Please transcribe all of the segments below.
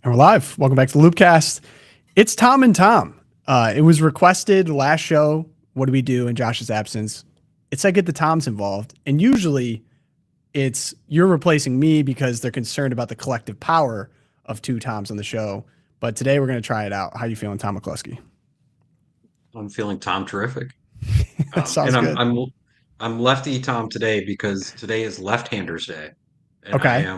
And we're live. Welcome back to the LOOPcast. It's Tom and Tom. It was requested last show. What do we do in Josh's absence? It's I get the Toms involved. And usually it's you're replacing me because they're concerned about the collective power of two Toms on the show. But today we're going to try it out. How you feeling, Tom McClusky? I'm feeling Tom terrific. Sounds And good. I'm lefty Tom today because today is left-handers day. And Okay.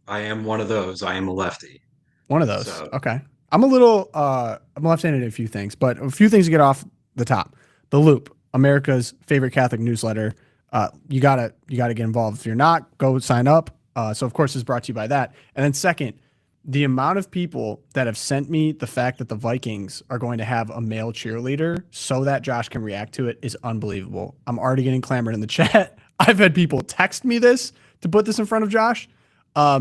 I am one of those. I am a lefty. One of those. So Okay. I'm left-handed in a few things, but a few things to get off the top. The Loop, America's favorite Catholic newsletter. You gotta get involved. If you're not, go sign up. So of course it's brought to you by that. And then second, the amount of people that have sent me the fact that the Vikings are going to have a male cheerleader so that Josh can react to it is unbelievable. I'm already getting clamored in the chat. I've had people text me this to put this in front of Josh.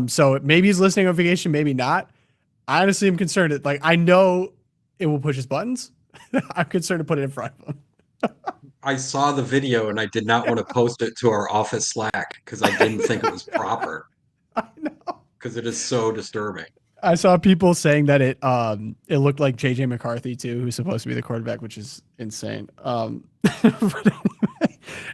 So maybe he's listening on vacation, maybe not. I honestly am concerned. Like, I know it will push his buttons. I'm concerned to put it in front of him. I saw the video and I did not want to post it to our office Slack because I didn't think it was proper I know. because it is so disturbing. I saw people saying that it looked like JJ McCarthy too, who's supposed to be the quarterback, which is insane. But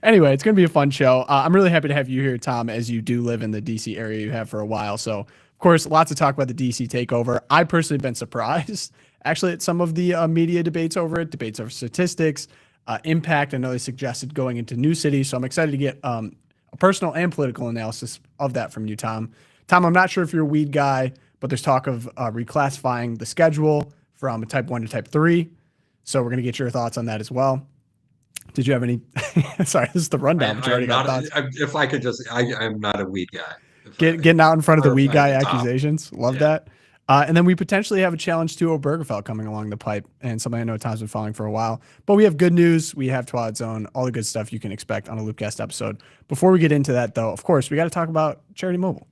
anyway, it's gonna be a fun show. I'm really happy to have you here, Tom, as you do live in the DC area you have for a while. So of course, lots to talk about the DC takeover. I personally have been surprised actually at some of the media debates over it, debates over statistics, impact. I know they suggested going into new cities, so I'm excited to get a personal and political analysis of that from you, Tom. Tom, I'm not sure if you're a weed guy, but there's talk of reclassifying the schedule from type 1 to type 3. So we're going to get your thoughts on that as well. Did you have any? Sorry, this is the rundown, but you already got thoughts. If I could just, I'm not a weed guy. Getting out in front of the Or weed guy the top. accusations. Love Yeah. that. And then we potentially have a challenge to Obergefell coming along the pipe, and something I know Tom's been following for a while. But we have good news. We have Twilight Zone, all the good stuff you can expect on a Loopcast episode. Before we get into that, though, of course, we got to talk about Charity Mobile.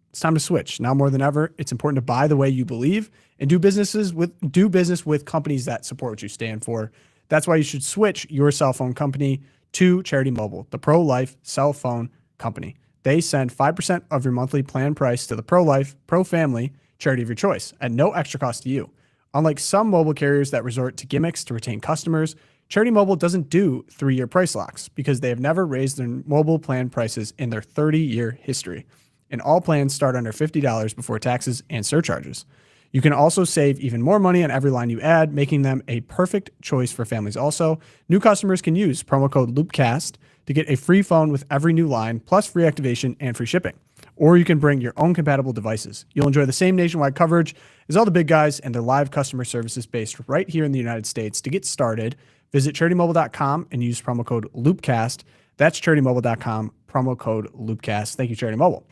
It's time to switch. Now more than ever, it's important to buy the way you believe and do business with companies that support what you stand for. That's why you should switch your cell phone company to Charity Mobile, the pro-life cell phone company. They send 5% of your monthly plan price to the pro-life, pro-family charity of your choice at no extra cost to you. Unlike some mobile carriers that resort to gimmicks to retain customers, Charity Mobile doesn't do 3-year price locks because they have never raised their mobile plan prices in their 30-year history. And all plans start under $50 before taxes and surcharges. You can also save even more money on every line you add, making them a perfect choice for families also. New customers can use promo code LOOPcast to get a free phone with every new line, plus free activation and free shipping. Or you can bring your own compatible devices. You'll enjoy the same nationwide coverage as all the big guys and their live customer services based right here in the United States. To get started, visit CharityMobile.com and use promo code LOOPcast. That's CharityMobile.com, promo code LOOPcast. Thank you, Charity Mobile.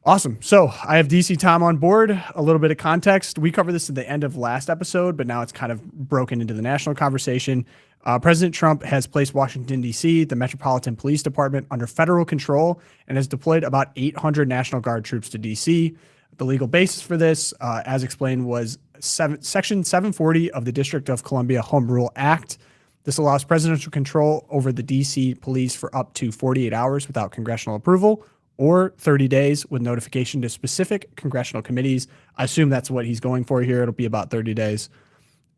Awesome. So I have DC Tom on board. A little bit of context. We covered this at the end of last episode, but now it's kind of broken into the national conversation. President Trump has placed Washington, D.C., the Metropolitan Police Department, under federal control and has deployed about 800 National Guard troops to D.C. The legal basis for this, as explained, was Section 740 of the District of Columbia Home Rule Act. This allows presidential control over the D.C. police for up to 48 hours without congressional approval, or 30 days with notification to specific congressional committees. I assume that's what he's going for here. It'll be about 30 days.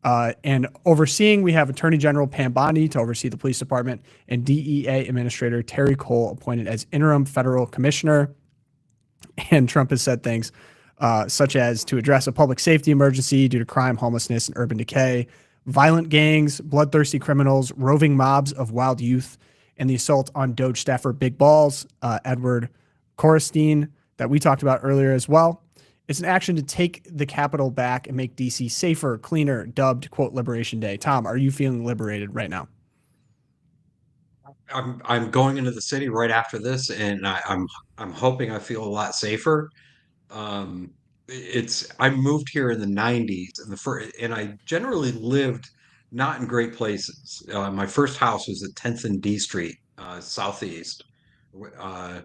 And overseeing, we have Attorney General Pam Bondi to oversee the police department, and DEA Administrator Terry Cole appointed as interim federal commissioner. And Trump has said things such as to address a public safety emergency due to crime, homelessness, and urban decay, violent gangs, bloodthirsty criminals, roving mobs of wild youth, and the assault on Doge staffer Big Balls, Edward Corstein, that we talked about earlier as well. It's an action to take the Capitol back and make DC safer, cleaner, dubbed, quote, Liberation Day. Tom, are you feeling liberated right now? I'm going into the city right after this, and I'm hoping I feel a lot safer. Um, I moved here in the 90s, and I generally lived not in great places. My first house was at 10th and D Street, uh, southeast or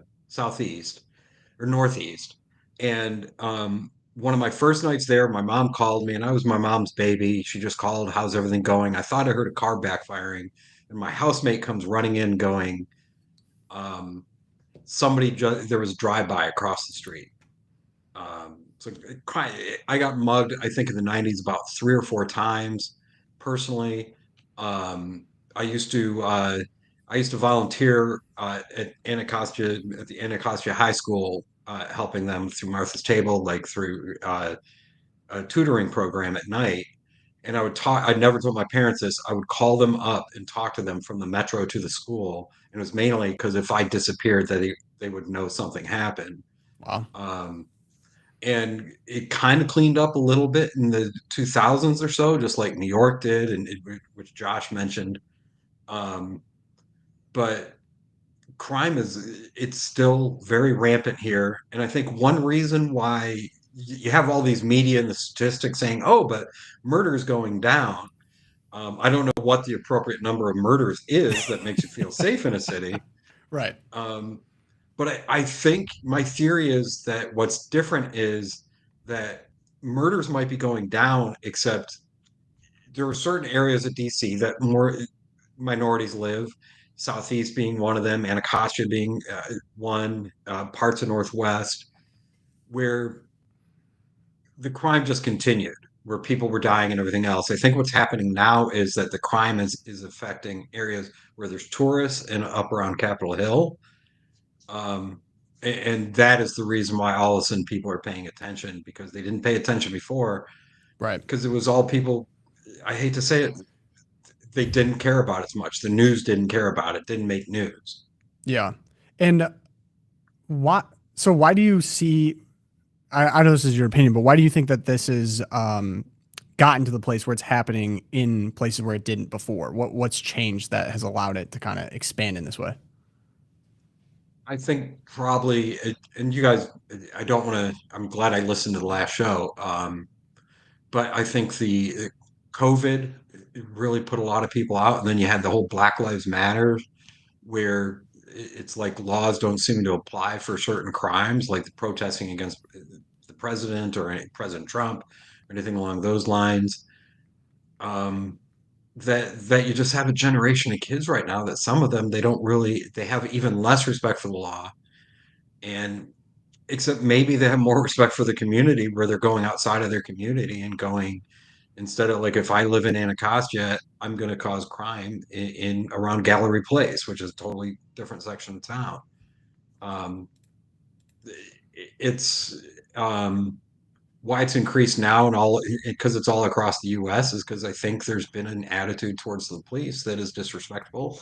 northeast. And one of my first nights there, my mom called me, and I was my mom's baby. She just called, "How's everything going?" I thought I heard a car backfiring, and my housemate comes running in, going, um, "Somebody just there was a drive-by across the street." So I got mugged, I think in the 90s about 3 or 4 times personally. Um, I used to volunteer at the Anacostia High School, helping them through Martha's Table, like through a tutoring program at night. And I never told my parents this. I would call them up and talk to them from the metro to the school. And it was mainly because if I disappeared, that they would know something happened. Wow. Um, and it kind of cleaned up a little bit in the 2000s or so, just like New York did, which Josh mentioned. Um, but crime it's still very rampant here, and I think one reason why you have all these media and the statistics saying, "Oh, but murder is going down." I don't know what the appropriate number of murders is that makes you feel safe in a city. Right. Um, but I think my theory is that what's different is that murders might be going down, except there are certain areas of DC that more minorities live, Southeast being one of them, Anacostia being one, parts of Northwest, where the crime just continued, where people were dying and everything else. I think what's happening now is that the crime is affecting areas where there's tourists and up around Capitol Hill. Um, and that is the reason why all of a sudden people are paying attention, because they didn't pay attention before, Right. because it was all people, I hate to say it, they didn't care about it as much. The news didn't care about it, didn't make news. Yeah. And why do you see, I know this is your opinion, but why do you think that this is gotten to the place where it's happening in places where it didn't before? What's changed that has allowed it to kind of expand in this way? I think probably, and you guys, I don't want to, I'm glad I listened to the last show. But I think the COVID really put a lot of people out. And then you had the whole Black Lives Matter, where it's like laws don't seem to apply for certain crimes, like the protesting against the president or President Trump or anything along those lines. Um, that you just have a generation of kids right now that some of them they have even less respect for the law, and except maybe they have more respect for the community, where they're going outside of their community and going, instead of, like, if I live in Anacostia, I'm going to cause crime in around Gallery Place, which is a totally different section of town. Um, it's why it's increased now, and all because it's all across the U.S. is because I think there's been an attitude towards the police that is disrespectful,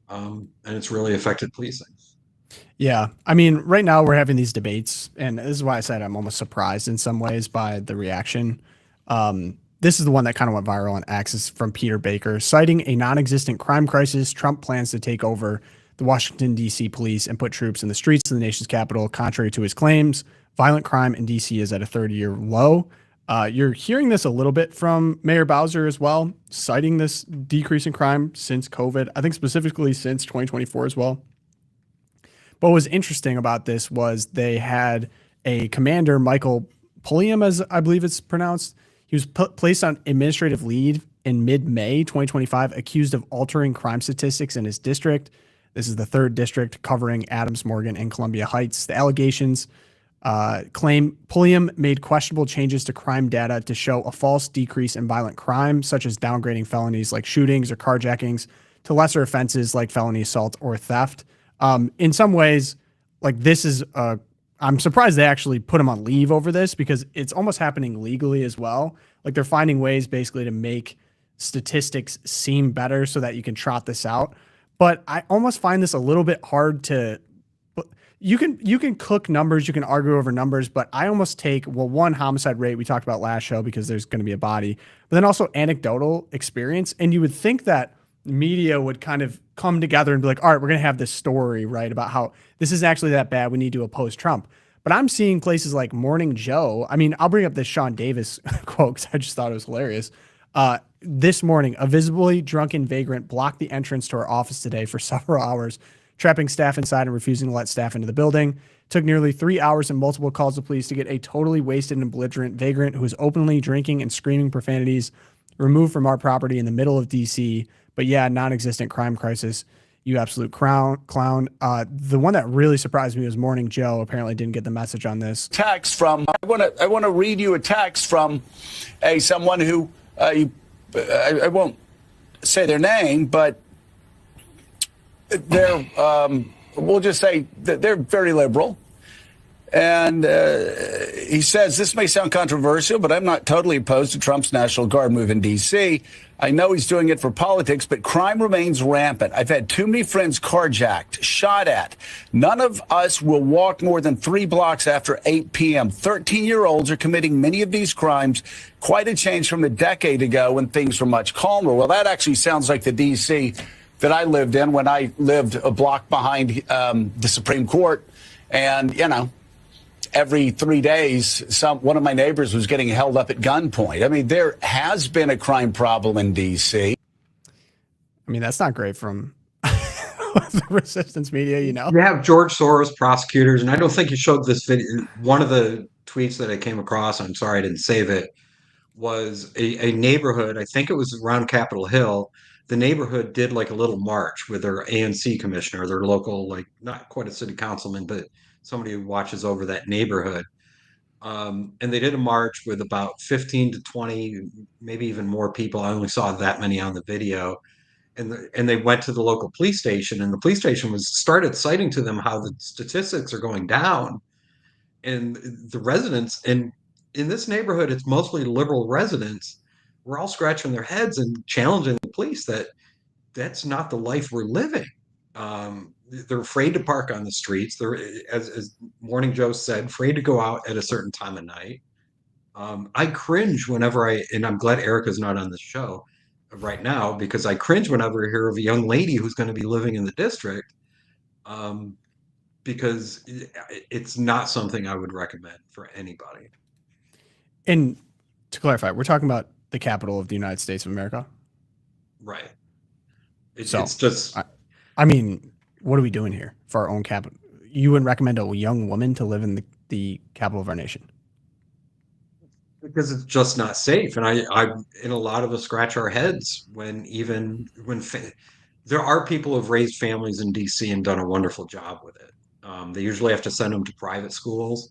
and it's really affected policing. Yeah. I mean, right now we're having these debates, and this is why I said I'm almost surprised in some ways by the reaction. This is the one that kind of went viral on X. Is from Peter Baker. Citing a non existent crime crisis, Trump plans to take over the Washington, D.C. police and put troops in the streets of the nation's capital. Contrary to his claims, violent crime in D.C. is at a 30-year low. You're hearing this a little bit from Mayor Bowser as well, citing this decrease in crime since COVID. I think specifically since 2024 as well. But what was interesting about this was they had a commander, Michael Pulliam, as I believe it's pronounced. He was placed on administrative leave in mid-May 2025, accused of altering crime statistics in his district. This is the 3rd district covering Adams, Morgan, and Columbia Heights. The allegations claim Pulliam made questionable changes to crime data to show a false decrease in violent crime, such as downgrading felonies like shootings or carjackings to lesser offenses like felony assault or theft. In some ways, like this is, I'm surprised they actually put him on leave over this, because it's almost happening legally as well. Like they're finding ways basically to make statistics seem better so that you can trot this out. But I almost find this a little bit hard to, you can cook numbers, you can argue over numbers, but I almost take, well, one, homicide rate we talked about last show because there's going to be a body, but then also anecdotal experience. And you would think that media would kind of come together and be like, all right, we're going to have this story, right, about how this is actually that bad. We need to oppose Trump. But I'm seeing places like Morning Joe. I mean, I'll bring up this Sean Davis quote because I just thought it was hilarious. This morning, a visibly drunken vagrant blocked the entrance to our office today for several hours, trapping staff inside and refusing to let staff into the building. Took nearly 3 hours and multiple calls to police to get a totally wasted and belligerent vagrant who was openly drinking and screaming profanities removed from our property in the middle of DC. But yeah, non-existent crime crisis. You absolute clown. The one that really surprised me was Morning Joe. Apparently didn't get the message on this. Text from I want to read you a text from someone who I won't say their name, but they're we'll just say that they're very liberal. And he says, this may sound controversial, but I'm not totally opposed to Trump's National Guard move in D.C. I know he's doing it for politics, but crime remains rampant. I've had too many friends carjacked, shot at. None of us will walk more than 3 blocks after 8 p.m. 13-year-olds are committing many of these crimes. Quite a change from a decade ago when things were much calmer. Well, that actually sounds like the D.C. that I lived in when I lived a block behind the Supreme Court. And, you know, every 3 days, one of my neighbors was getting held up at gunpoint. I mean, there has been a crime problem in D.C. I mean, that's not great from the resistance media, you know? You have George Soros prosecutors, and I don't think you showed this video. One of the tweets that I came across, I'm sorry I didn't save it, was a neighborhood, I think it was around Capitol Hill. The neighborhood did like a little march with their ANC commissioner, their local, like not quite a city councilman, but somebody who watches over that neighborhood. And they did a march with about 15 to 20, maybe even more people. I only saw that many on the video. And they went to the local police station, and the police station started citing to them how the statistics are going down. And the residents, and in this neighborhood, it's mostly liberal residents, were all scratching their heads and challenging the police that that's not the life we're living. They're afraid to park on the streets. They're, as Morning Joe said, afraid to go out at a certain time of night. I cringe whenever and I'm glad Erica's not on the show right now, because I cringe whenever I hear of a young lady who's going to be living in the district, because it's not something I would recommend for anybody. And to clarify, we're talking about the capital of the United States of America. Right. It's just, I mean, what are we doing here for our own capital? You wouldn't recommend a young woman to live in the capital of our nation? because it's just not safe. And and a lot of us scratch our heads when there are people who've raised families in DC and done a wonderful job with it. They usually have to send them to private schools.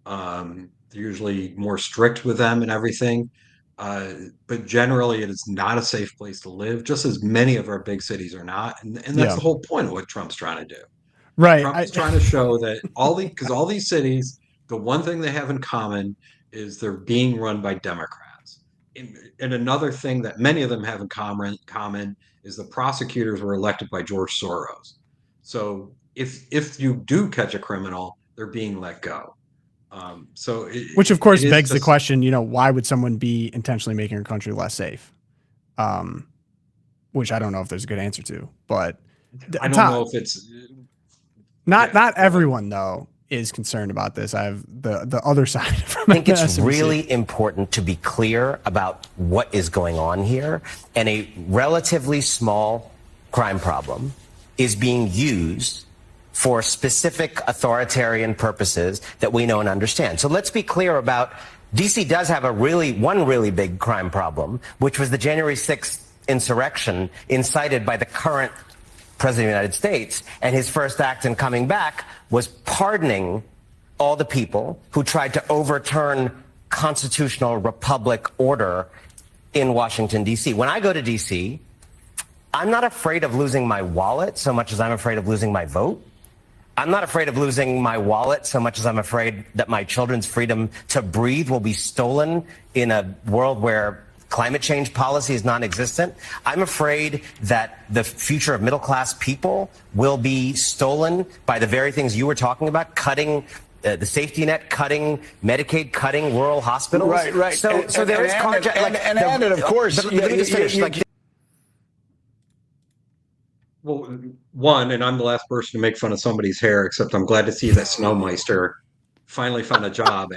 They're usually more strict with them and everything. But generally, it is not a safe place to live, just as many of our big cities are not. And that's the whole point of what Trump's trying to do. Right. Trump's trying to show that because all these cities, the one thing they have in common is they're being run by Democrats. And another thing that many of them have in common is the prosecutors were elected by George Soros. So if you do catch a criminal, they're being let go. Which of course begs the question, why would someone be intentionally making our country less safe? Which I don't know if there's a good answer to, but I don't know if it's not everyone though is concerned about this. I have the other side from I think it's really important to be clear about what is going on here, and a relatively small crime problem is being used for specific authoritarian purposes that we know and understand. So let's be clear about DC does have one really big crime problem, which was the January 6th insurrection incited by the current President of the United States, and his first act in coming back was pardoning all the people who tried to overturn constitutional republic order in Washington, D.C. When I go to D.C., I'm not afraid of losing my wallet so much as I'm afraid of losing my vote. I'm not afraid of losing my wallet so much as I'm afraid that my children's freedom to breathe will be stolen in a world where climate change policy is non-existent. I'm afraid that the future of middle-class people will be stolen by the very things you were talking about, cutting the safety net, cutting Medicaid, cutting rural hospitals. Right. So there is carjacking. And of course, let me just finish. Well, one, and I'm the last person to make fun of somebody's hair, except I'm glad to see that Snowmeister finally found a job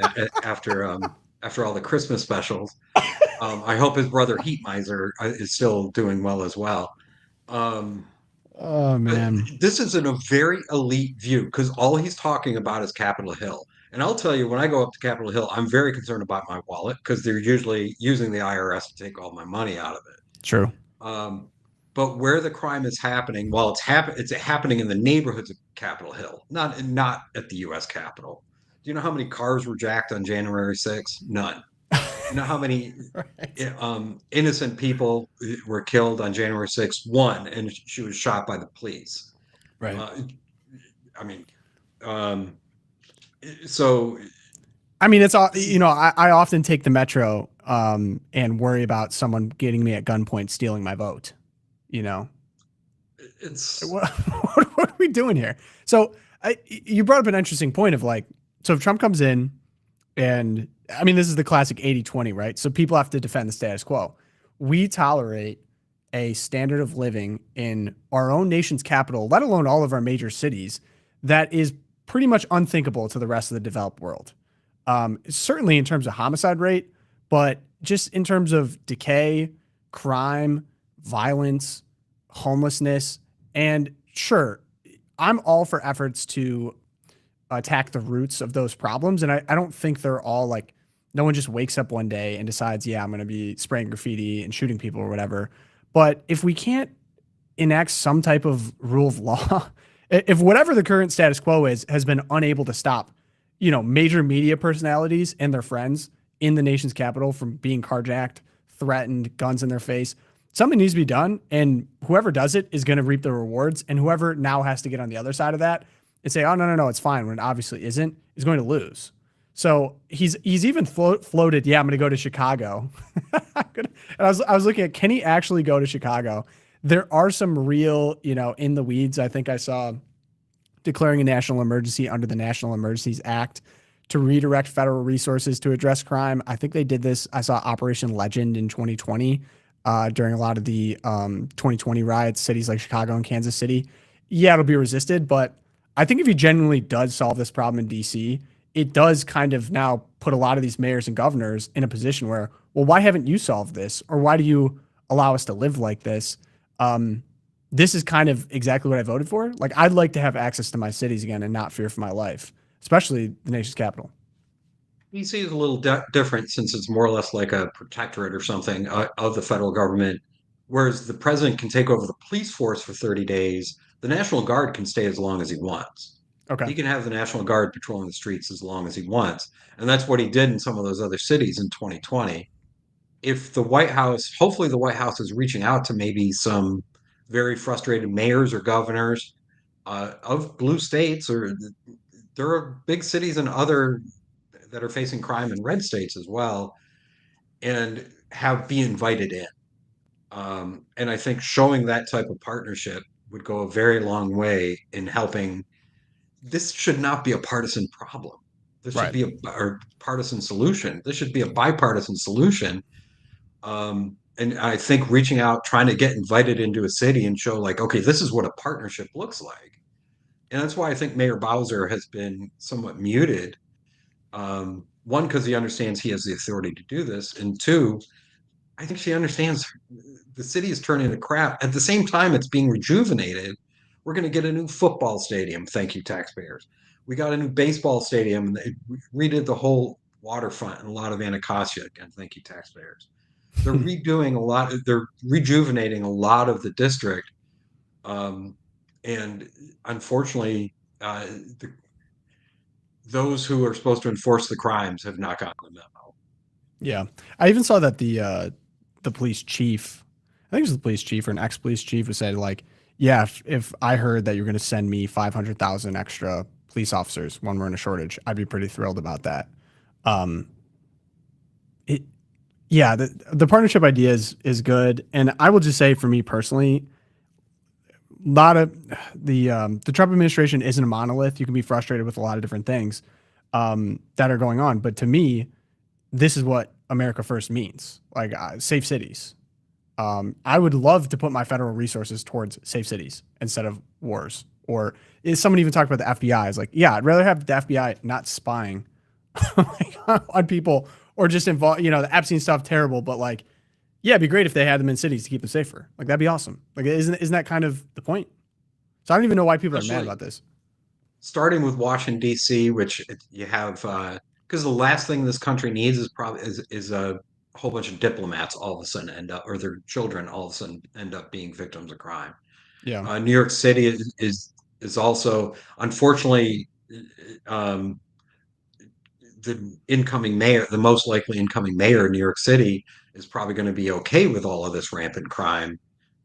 after all the Christmas specials. I hope his brother Heat Miser is still doing well as well. Oh man, this is in a very elite view because all he's talking about is Capitol Hill. And I'll tell you, when I go up to Capitol Hill, I'm very concerned about my wallet because they're usually using the IRS to take all my money out of it. True. but where the crime is happening, well, it's happening in the neighborhoods of Capitol Hill, not at the U.S. Capitol. Do you know how many cars were jacked on January 6th? None. You know how many innocent people were killed on January 6th? One, and she was shot by the police. Right. I mean, so I mean, it's all, I often take the metro and worry about someone getting me at gunpoint, stealing my vote. It's What are we doing here? So you brought up an interesting point of like, so if Trump comes in and I mean, this is the classic 80-20, right? So people have to defend the status quo. We tolerate a standard of living in our own nation's capital, let alone all of our major cities, that is pretty much unthinkable to the rest of the developed world. Certainly in terms of homicide rate, but just in terms of decay, crime, violence, homelessness. And sure, I'm all for efforts to attack the roots of those problems. And I don't think they're all like, no one just wakes up one day and decides, yeah, I'm going to be spraying graffiti and shooting people or whatever. But if we can't enact some type of rule of law, if whatever the current status quo is has been unable to stop, major media personalities and their friends in the nation's capital from being carjacked, threatened, guns in their face, something needs to be done. And whoever does it is going to reap the rewards. And whoever now has to get on the other side of that and say, oh, no, it's fine, when it obviously isn't, is going to lose. So he's even floated, yeah, I'm going to go to Chicago. And I was looking at, can he actually go to Chicago? There are some real, in the weeds. I think I saw declaring a national emergency under the National Emergencies Act to redirect federal resources to address crime. I think they did this. I saw Operation Legend in 2020 during a lot of the 2020 riots, cities like Chicago and Kansas City. Yeah, it'll be resisted, but I think if he genuinely does solve this problem in DC, it does kind of now put a lot of these mayors and governors in a position where, well, why haven't you solved this? Or why do you allow us to live like this? This is kind of exactly what I voted for. Like, I'd like to have access to my cities again and not fear for my life, especially the nation's capital. DC is a little different since it's more or less like a protectorate or something of the federal government, whereas the president can take over the police force for 30 days. The National Guard can stay as long as he wants. Okay. He can have the National Guard patrolling the streets as long as he wants. And that's what he did in some of those other cities in 2020. If the White House, hopefully the White House is reaching out to maybe some very frustrated mayors or governors of blue states, or there are big cities and other that are facing crime in red states as well, and be invited in. And I think showing that type of partnership would go a very long way in helping. This should not be a partisan problem. This should be a partisan solution. This should be a bipartisan solution. And I think reaching out, trying to get invited into a city and show like, okay, this is what a partnership looks like. And that's why I think Mayor Bowser has been somewhat muted. One, because he understands he has the authority to do this. And two, I think she understands the city is turning to crap. At the same time, it's being rejuvenated. We're going to get a new football stadium. Thank you, taxpayers. We got a new baseball stadium. They redid the whole waterfront and a lot of Anacostia. Again, thank you, taxpayers. They're redoing a lot. They're rejuvenating a lot of the district. And unfortunately, those who are supposed to enforce the crimes have not gotten the memo. Yeah. I even saw that the police chief, I think it was the police chief or an ex-police chief, who said like, yeah, if I heard that you're going to send me 500,000 extra police officers when we're in a shortage, I'd be pretty thrilled about that. The partnership idea is good. And I will just say, for me personally, a lot of the Trump administration isn't a monolith. You can be frustrated with a lot of different things that are going on. But to me, this is what America First means, like safe cities. I would love to put my federal resources towards safe cities instead of wars. Or is someone even talked about the FBI? It's like, yeah, I'd rather have the FBI not spying on people or just involve, the Epstein stuff, terrible. But like, yeah, it'd be great if they had them in cities to keep them safer. Like, that'd be awesome. Like, isn't that kind of the point? So I don't even know why people are mad about this. Starting with Washington, D.C., which you have, because the last thing this country needs is probably is a whole bunch of diplomats all of a sudden end up, or their children all of a sudden end up being victims of crime. Yeah. New York City is also, unfortunately, um, the incoming mayor, the most likely incoming mayor of New York City, is probably going to be okay with all of this rampant crime.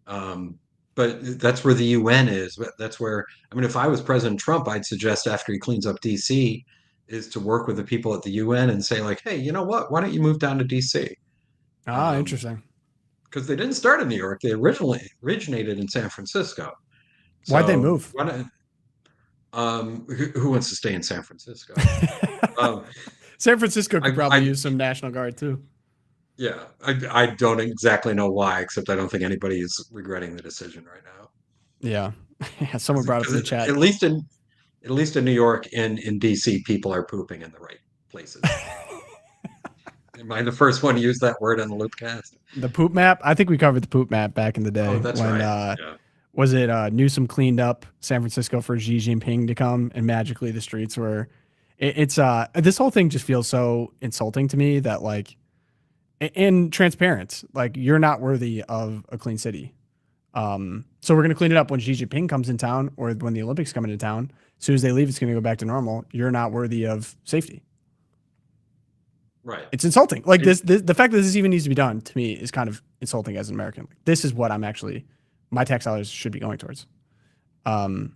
Um, but that's where the UN is. But that's where, I mean, if I was President Trump, I'd suggest after he cleans up DC is to work with the people at the UN and say, like, hey, you know what? Why don't you move down to DC? Ah, interesting. Because they didn't start in New York. They originally originated in San Francisco. Why'd they So move? why don't, who wants to stay in San Francisco? um, San Francisco could probably I use some National Guard too. Yeah, I don't exactly know why, except I don't think anybody is regretting the decision right now. Yeah. Yeah. Someone brought up in the chat. At least in New York and in DC, people are pooping in the right places. Am I the first one to use that word on the Loopcast? The poop map. I think we covered the poop map back in the day. Oh, that's when, right. Yeah. Was it Newsom cleaned up San Francisco for Xi Jinping to come, and magically the streets were. It's this whole thing just feels so insulting to me that like, and transparent. Like you're not worthy of a clean city. So we're gonna clean it up when Xi Jinping comes in town, or when the Olympics come into town. As soon as they leave, it's gonna go back to normal. You're not worthy of safety. Right. It's insulting. Like the fact that this even needs to be done to me is kind of insulting as an American. This is what my tax dollars should be going towards. And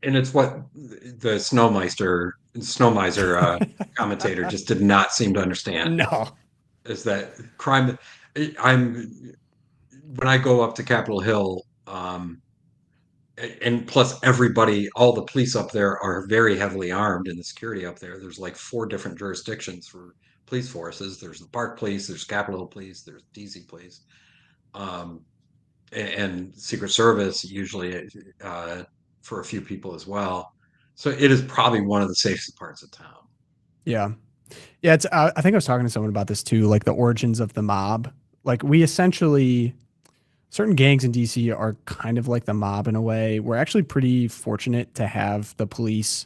it's what the Snowmiser commentator just did not seem to understand. No. Is that crime? When I go up to Capitol Hill, and plus everybody, all the police up there are very heavily armed, and the security up there's like 4 different jurisdictions for police forces. There's the Park Police, there's Capitol Hill Police, there's DC Police, and Secret Service usually for a few people as well. So it is probably one of the safest parts of town. Yeah. Yeah. It's, I think I was talking to someone about this too, like the origins of the mob. Like we essentially, certain gangs in DC are kind of like the mob in a way. We're actually pretty fortunate to have the police,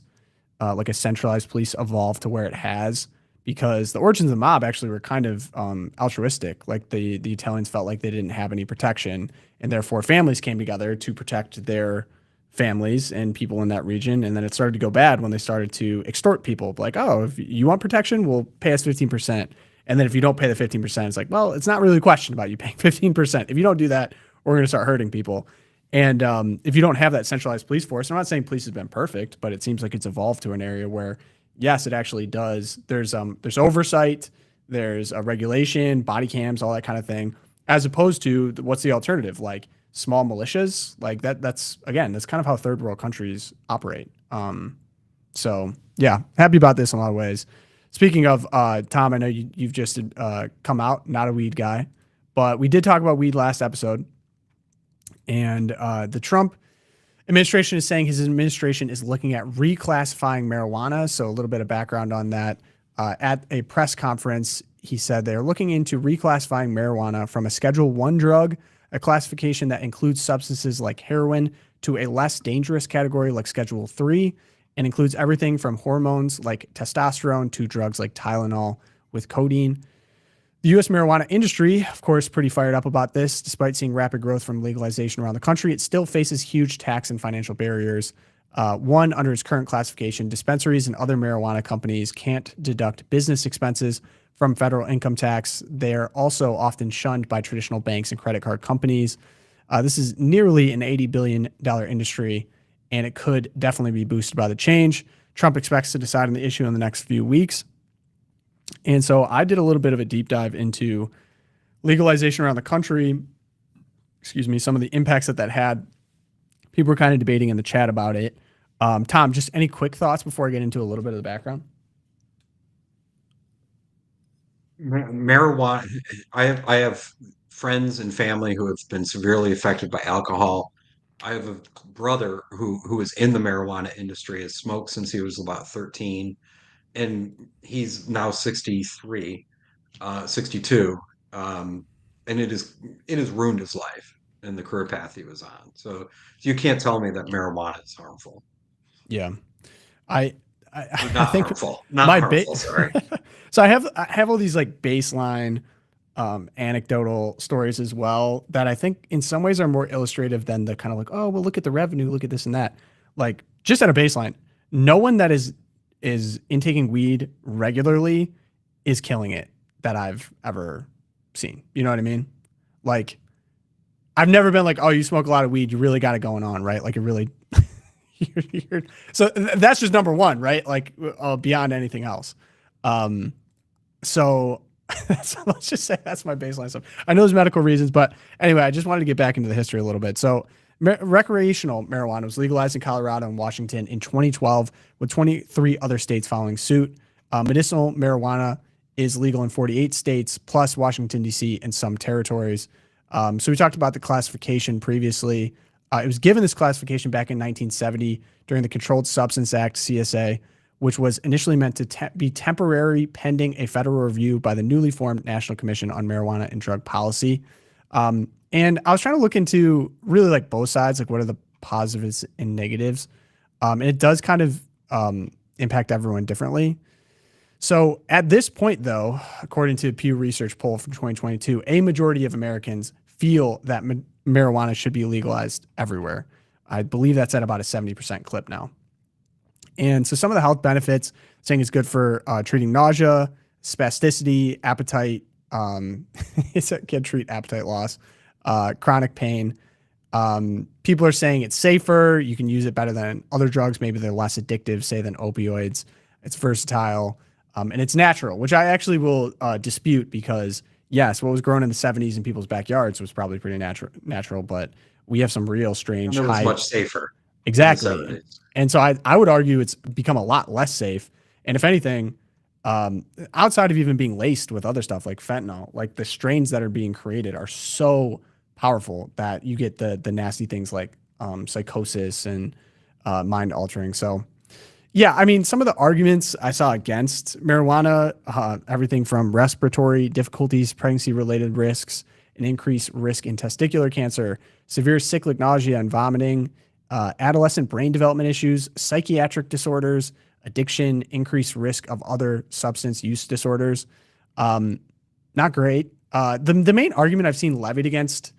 like a centralized police, evolve to where it has, because the origins of the mob actually were kind of altruistic. Like the Italians felt like they didn't have any protection, and therefore families came together to protect their families and people in that region. And then it started to go bad when they started to extort people. Like, oh, if you want protection, we'll pay us 15%. And then if you don't pay the 15%, it's like, well, it's not really a question about you paying 15%. If you don't do that, we're going to start hurting people. And if you don't have that centralized police force, I'm not saying police has been perfect, but it seems like it's evolved to an area where, yes, it actually does. There's oversight, there's a regulation, body cams, all that kind of thing, as opposed to what's the alternative? Like small militias, like that's kind of how third world countries operate. So yeah, happy about this in a lot of ways. Speaking of Tom, I know you've just come out, not a weed guy, but we did talk about weed last episode. And the Trump administration is saying his administration is looking at reclassifying marijuana. So a little bit of background on that. At a press conference, he said they're looking into reclassifying marijuana from a Schedule I drug, a classification that includes substances like heroin, to a less dangerous category like Schedule III, and includes everything from hormones like testosterone to drugs like Tylenol with codeine. The U.S. marijuana industry, of course, pretty fired up about this. Despite seeing rapid growth from legalization around the country, it still faces huge tax and financial barriers. One, under its current classification, dispensaries and other marijuana companies can't deduct business expenses from federal income tax. They're also often shunned by traditional banks and credit card companies. This is nearly an $80 billion industry, and it could definitely be boosted by the change. Trump expects to decide on the issue in the next few weeks. And so I did a little bit of a deep dive into legalization around the country, some of the impacts that had. People were kind of debating in the chat about it. Tom, just any quick thoughts before I get into a little bit of the background? Marijuana. I have friends and family who have been severely affected by alcohol. I have a brother who is in the marijuana industry, has smoked since he was about 13, and he's now 63, 62. And it has ruined his life and the career path he was on. So you can't tell me that marijuana is harmful. Yeah. I Not think harmful. Not harmful, sorry. So I have all these like baseline anecdotal stories as well that I think in some ways are more illustrative than the kind of like, oh, well, look at the revenue, look at this and that. Like, just at a baseline, no one that is intaking weed regularly is killing it that I've ever seen. You know what I mean? Like, I've never been like, oh, you smoke a lot of weed, you really got it going on, right? Like, it really. So that's just number one, right? Like, beyond anything else. So let's just say that's my baseline stuff. I know there's medical reasons, but anyway, I just wanted to get back into the history a little bit. So recreational marijuana was legalized in Colorado and Washington in 2012, with 23 other states following suit. Medicinal marijuana is legal in 48 states, plus Washington, D.C., and some territories. So we talked about the classification previously. It was given this classification back in 1970 during the Controlled Substance Act, CSA, which was initially meant to be temporary pending a federal review by the newly formed National Commission on Marijuana and Drug Policy. And I was trying to look into really like both sides, like what are the positives and negatives. And it does kind of impact everyone differently. So at this point, though, according to a Pew Research poll from 2022, a majority of Americans feel that marijuana should be legalized everywhere. I believe that's at about a 70% clip now. And so some of the health benefits, saying it's good for treating nausea, spasticity, appetite, it can treat appetite loss, chronic pain. People are saying it's safer. You can use it better than other drugs. Maybe they're less addictive, say, than opioids. It's versatile. And it's natural, which I actually will dispute because, yes, what was grown in the 70s in people's backyards was probably pretty natural, but we have some real strange and it was much safer. Exactly. And so I would argue it's become a lot less safe. And if anything, outside of even being laced with other stuff like fentanyl, like the strains that are being created are so powerful that you get the nasty things like psychosis and mind altering. So yeah, I mean, some of the arguments I saw against marijuana, everything from respiratory difficulties, pregnancy-related risks, an increased risk in testicular cancer, severe cyclic nausea and vomiting, adolescent brain development issues, psychiatric disorders, addiction, increased risk of other substance use disorders. Not great. The main argument I've seen levied against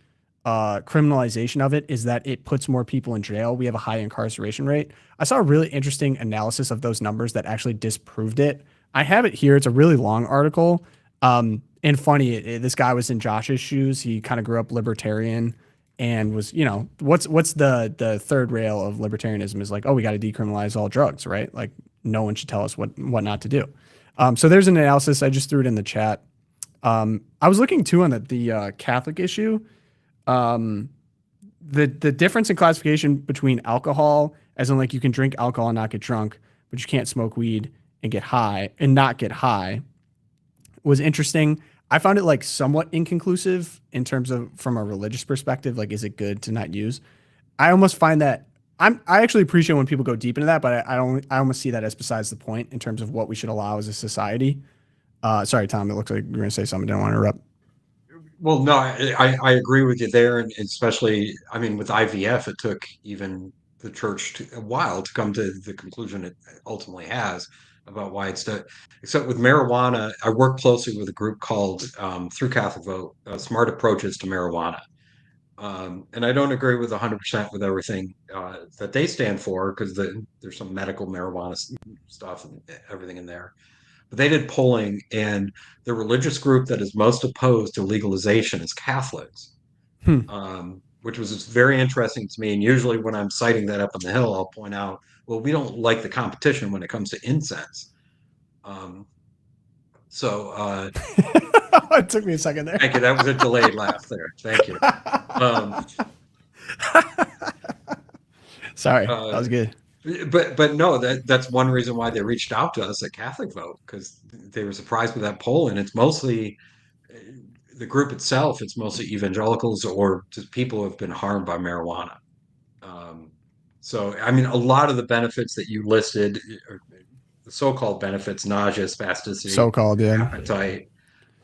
criminalization of it is that it puts more people in jail. We have a high incarceration rate. I saw a really interesting analysis of those numbers that actually disproved it. I have it here. It's a really long article. And funny, this guy was in Josh's shoes. He kind of grew up libertarian and was, you know, what's the third rail of libertarianism is like, oh, we got to decriminalize all drugs, right? Like no one should tell us what not to do. So there's an analysis. I just threw it in the chat. I was looking too on the Catholic issue. The difference in classification between alcohol, as in like you can drink alcohol and not get drunk, but you can't smoke weed and get high and not get high, was interesting. I found it like somewhat inconclusive in terms of from a religious perspective. Like, is it good to not use? I almost find that I actually appreciate when people go deep into that, but I almost see that as besides the point in terms of what we should allow as a society. Sorry, Tom, it looks like you're going to say something. I didn't want to interrupt. Well, no, I agree with you there, and especially, I mean, with IVF, it took even the church a while to come to the conclusion it ultimately has about why it's done. Except with marijuana, I work closely with a group called Through Catholic Vote, Smart Approaches to Marijuana. And I don't agree with 100% with everything that they stand for because there's some medical marijuana stuff and everything in there. But they did polling, and the religious group that is most opposed to legalization is Catholics, which was very interesting to me. And usually when I'm citing that up on the Hill, I'll point out, well, we don't like the competition when it comes to incense. It took me a second there. Thank you. That was a delayed laugh there. Thank you. Sorry, that was good. But no, that's one reason why they reached out to us at Catholic Vote, because they were surprised with that poll, and it's mostly the group itself. It's mostly evangelicals or just people who have been harmed by marijuana. So, I mean, a lot of the benefits that you listed, the so-called benefits, nausea, spasticity, So-called, yeah. appetite,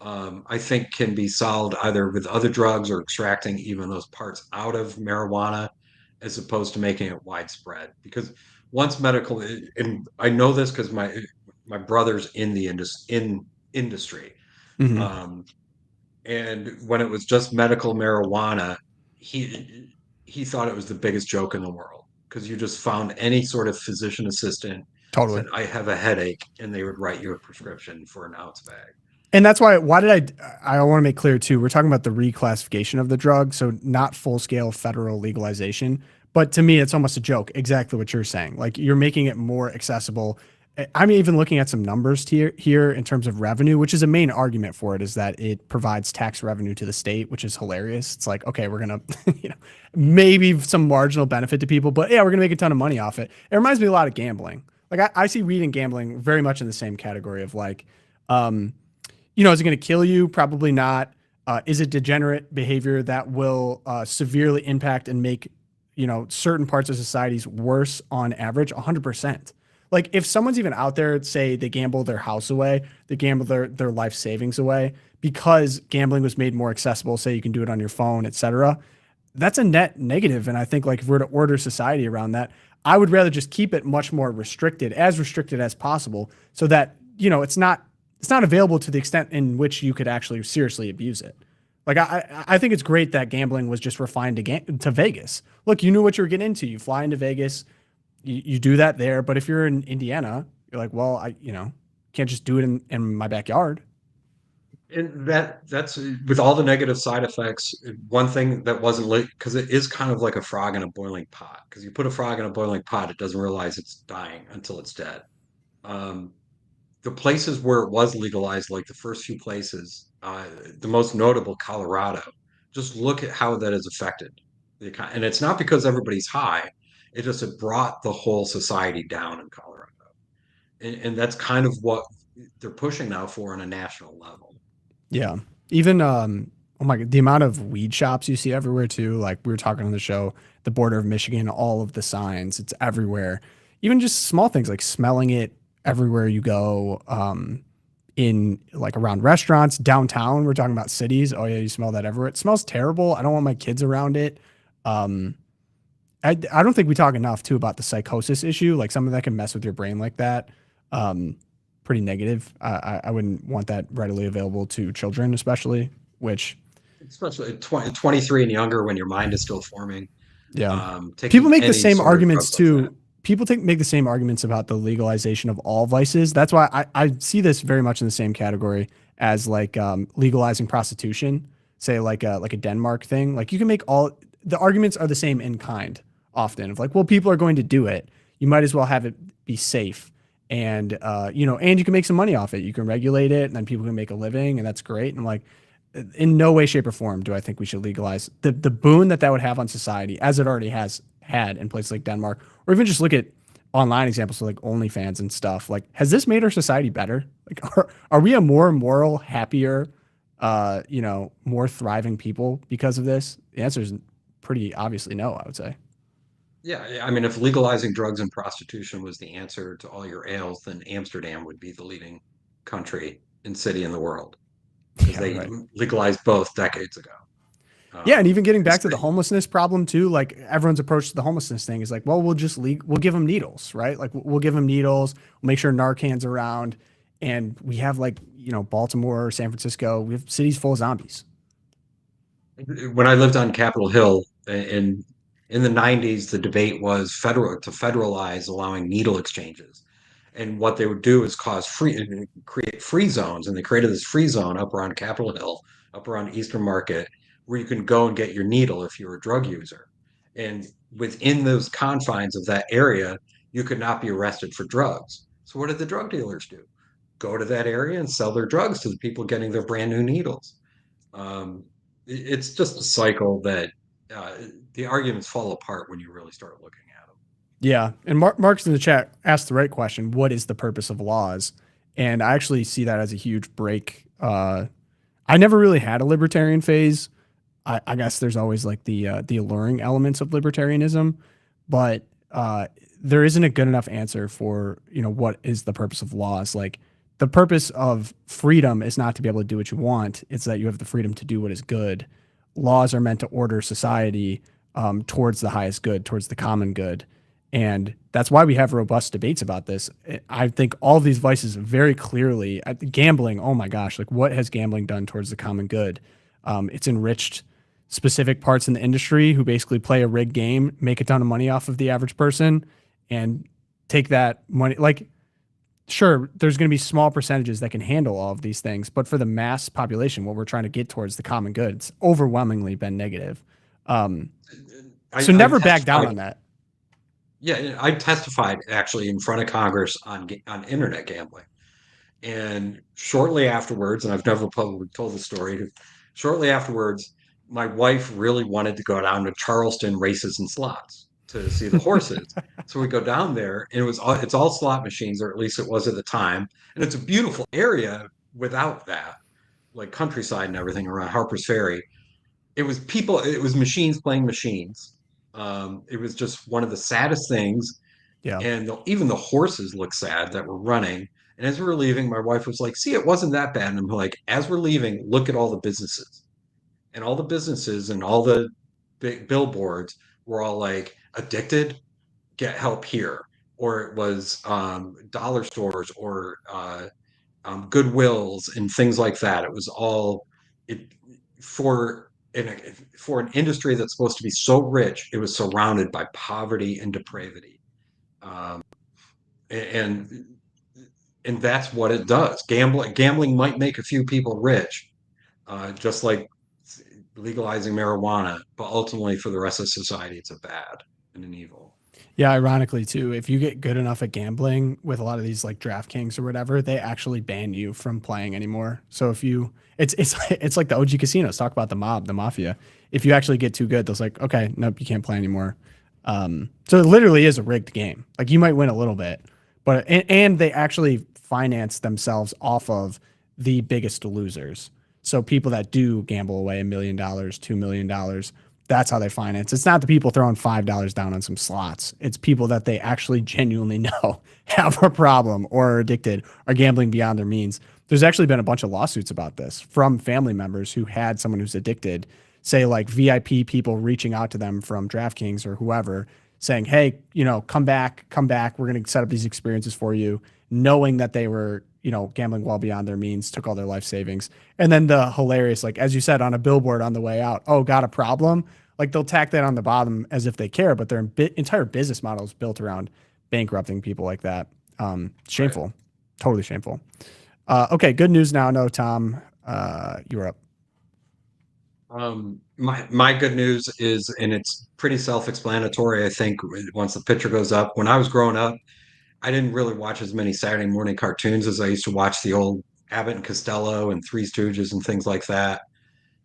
I think can be solved either with other drugs or extracting even those parts out of marijuana, as opposed to making it widespread. Because once medical, and I know this because my brother's in the industry, Mm-hmm. And when it was just medical marijuana, he thought it was the biggest joke in the world because you just found any sort of physician assistant Totally. said, I have a headache, and they would write you a prescription for an ounce bag. And that's why did I want to make clear too, we're talking about the reclassification of the drug, so not full scale federal legalization. But to me, it's almost a joke, exactly what you're saying. Like, you're making it more accessible. I'm even looking at some numbers here in terms of revenue, which is a main argument for it, is that it provides tax revenue to the state, which is hilarious. It's like, okay, we're going to, maybe some marginal benefit to people, but yeah, we're going to make a ton of money off it. It reminds me a lot of gambling. Like, I see weed and gambling very much in the same category of like, is it going to kill you? Probably not. Is it degenerate behavior that will severely impact and make, certain parts of societies worse on average? 100%. Like, if someone's even out there, say they gamble their house away, they gamble their life savings away because gambling was made more accessible, say you can do it on your phone, etc., that's a net negative. And I think, like, if we're to order society around that, I would rather just keep it much more restricted as possible, so that, it's not available to the extent in which you could actually seriously abuse it. Like, I think it's great that gambling was just refined to Vegas. Look, you knew what you were getting into. You fly into Vegas, you do that there. But if you're in Indiana, you're like, well, I can't just do it in my backyard. And that's with all the negative side effects. One thing that wasn't because it is kind of like a frog in a boiling pot. Because you put a frog in a boiling pot, it doesn't realize it's dying until it's dead. The places where it was legalized, like the first few places, the most notable, Colorado, just look at how that has affected the economy. And it's not because everybody's high, it just it brought the whole society down in Colorado. And that's kind of what they're pushing now for on a national level. Yeah. Even, oh my God, the amount of weed shops you see everywhere too. Like, we were talking on the show, the border of Michigan, all of the signs, it's everywhere. Even just small things like smelling it everywhere you go, in like around restaurants, downtown. We're talking about cities. Oh yeah, you smell that everywhere. It smells terrible. I don't want my kids around it. I don't think we talk enough too about the psychosis issue, like something that can mess with your brain like that. Pretty negative. I wouldn't want that readily available to children, especially 23 and younger, when your mind is still forming. Yeah. People make the same arguments too. People make the same arguments about the legalization of all vices. That's why I see this very much in the same category as like legalizing prostitution, say like a Denmark thing. Like, you can make all the arguments are the same in kind often of like, well, people are going to do it. You might as well have it be safe. And, and you can make some money off it. You can regulate it and then people can make a living, and that's great. And like, in no way, shape or form do I think we should legalize the boon that would have on society, as it already has had in places like Denmark, or even just look at online examples, so like OnlyFans and stuff. Like, has this made our society better? Like, are we a more moral, happier, more thriving people because of this? The answer is pretty obviously no, I would say. Yeah, I mean, if legalizing drugs and prostitution was the answer to all your ails, then Amsterdam would be the leading country and city in the world, because they legalized both decades ago. Yeah, and even getting back to the homelessness problem too, like, everyone's approach to the homelessness thing is like, well, we'll give them needles, right? Like, we'll give them needles, we'll make sure Narcan's around, and we have like, Baltimore, San Francisco, we have cities full of zombies. When I lived on Capitol Hill in the 90s, the debate was to federalize allowing needle exchanges. And what they would do is create free zones. And they created this free zone up around Capitol Hill, up around Eastern Market, where you can go and get your needle if you're a drug user. And within those confines of that area, you could not be arrested for drugs. So what did the drug dealers do? Go to that area and sell their drugs to the people getting their brand new needles. It's just a cycle that the arguments fall apart when you really start looking at them. Yeah. And Mark's in the chat asked the right question. What is the purpose of laws? And I actually see that as a huge break. I never really had a libertarian phase. I guess there's always like the alluring elements of libertarianism, but there isn't a good enough answer for, what is the purpose of laws. Like, the purpose of freedom is not to be able to do what you want. It's that you have the freedom to do what is good. Laws are meant to order society towards the highest good, towards the common good. And that's why we have robust debates about this. I think all of these vices very clearly, gambling, oh my gosh, like, what has gambling done towards the common good? It's enriched specific parts in the industry who basically play a rigged game, make a ton of money off of the average person, and take that money. Like, sure, there's going to be small percentages that can handle all of these things, but for the mass population, what we're trying to get towards the common good, it's overwhelmingly been negative. So never back down on that. Yeah, I testified actually in front of Congress on internet gambling. And shortly afterwards, and I've never publicly told the story, shortly afterwards, my wife really wanted to go down to Charleston races and slots to see the horses. So we go down there, and it's all slot machines, or at least it was at the time. And it's a beautiful area without that, like countryside and everything around Harper's Ferry. It was machines playing machines. It was just one of the saddest things. Yeah. And even the horses looked sad that were running. And as we were leaving, my wife was like, see, it wasn't that bad. And I'm like, as we're leaving, look at all the businesses. And all the businesses and all the big billboards were all like, addicted, get help here. Or it was dollar stores or Goodwills and things like that. It was all it for an industry that's supposed to be so rich. It was surrounded by poverty and depravity, and that's what it does. Gambling might make a few people rich, just like legalizing marijuana, but ultimately for the rest of society, it's a bad and an evil. Yeah, ironically too, if you get good enough at gambling with a lot of these like DraftKings or whatever, they actually ban you from playing anymore. So if you, it's like the OG casinos. Talk about the mafia. If you actually get too good, they're like, okay, nope, you can't play anymore. So it literally is a rigged game. Like you might win a little bit, but and they actually finance themselves off of the biggest losers. So people that do gamble away $1 million, $2 million. That's how they finance. It's not the people throwing $5 down on some slots. It's people that they actually genuinely know have a problem or are addicted, are gambling beyond their means. There's actually been a bunch of lawsuits about this from family members who had someone who's addicted, say like VIP people reaching out to them from DraftKings or whoever saying, hey, come back. We're going to set up these experiences for you, knowing that they were, gambling well beyond their means, took all their life savings. And then the hilarious, like, as you said, on a billboard on the way out, oh, got a problem. Like they'll tack that on the bottom as if they care, but their entire business model is built around bankrupting people like that. Shameful, right. Totally shameful. Okay, good news now. No, Tom, you're up. My good news is, and it's pretty self-explanatory, I think, once the picture goes up. When I was growing up, I didn't really watch as many Saturday morning cartoons as I used to watch the old Abbott and Costello and Three Stooges and things like that.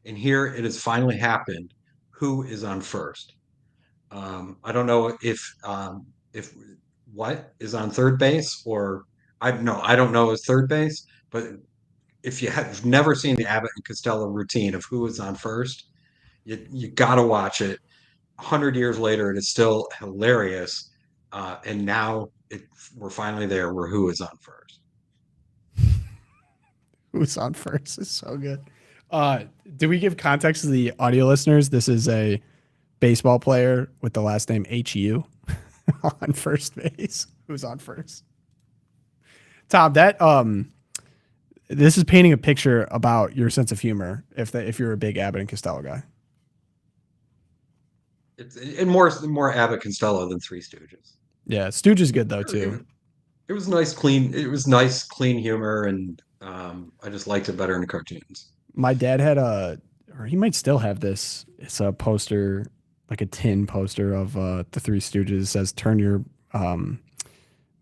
And here it has finally happened. Who is on first? I don't know if what is on third base, or I don't know as third base, but if you have never seen the Abbott and Costello routine of who is on first, you got to watch it. 100 years later, it is still hilarious. And now we're finally there where who is on first. Who's on first is so good. Do we give context to the audio listeners? This is a baseball player with the last name HU on first base. Who's on first? Tom, that this is painting a picture about your sense of humor. If you're a big Abbott and Costello guy, it's more Abbott Costello than Three Stooges. Yeah, Stooge is good though too. It was nice, clean humor, and I just liked it better in the cartoons. My dad had or he might still have this. It's a poster, like a tin poster of the Three Stooges. It says, "Turn your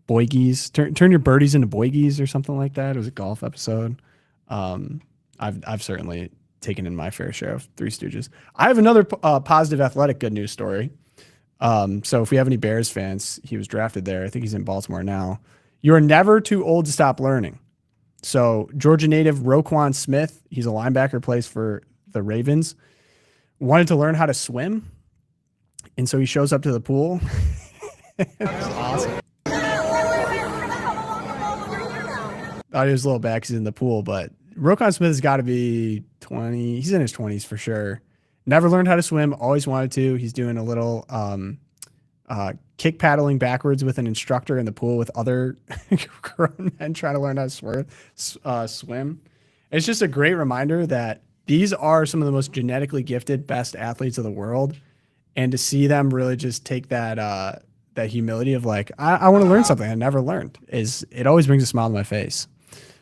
boigies, turn your birdies into boigies," or something like that. It was a golf episode. I've certainly taken in my fair share of Three Stooges. I have another positive athletic good news story. So if we have any Bears fans, he was drafted there. I think he's in Baltimore now. You are never too old to stop learning. So Georgia native Roquan Smith, he's a linebacker, plays for the Ravens, wanted to learn how to swim. And so he shows up to the pool. It was awesome. Thought he was a little bad because he's in the pool, but Roquan Smith has got to be 20. He's in his 20s for sure. Never learned how to swim. Always wanted to. He's doing a little kick paddling backwards with an instructor in the pool with other grown men trying to learn how to swim. It's just a great reminder that these are some of the most genetically gifted, best athletes of the world. And to see them really just take that that humility of like, I want to learn something I never learned, it always brings a smile to my face.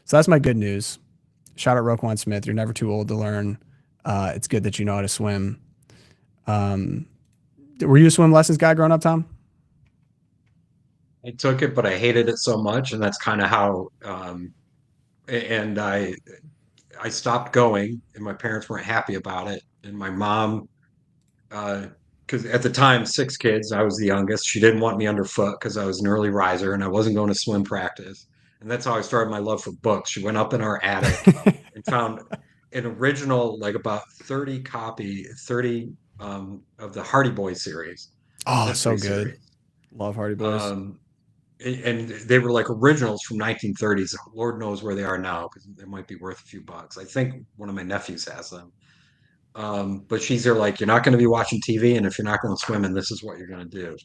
So that's my good news. Shout out Roquan Smith. You're never too old to learn. It's good that you know how to swim. Were you a swim lessons guy growing up, Tom? I took it, but I hated it so much, and that's kind of how. And I stopped going, and my parents weren't happy about it. And my mom, because at the time, 6 kids, I was the youngest. She didn't want me underfoot because I was an early riser and I wasn't going to swim practice. And that's how I started my love for books. She went up in our attic and found an original, like about 30 of the Hardy Boys series. Oh, so mystery good. series. Love Hardy Boys. And they were like originals from 1930s. Lord knows where they are now because they might be worth a few bucks. I think one of my nephews has them. But she's there like, you're not going to be watching TV, and if you're not going swimming, this is what you're going to do.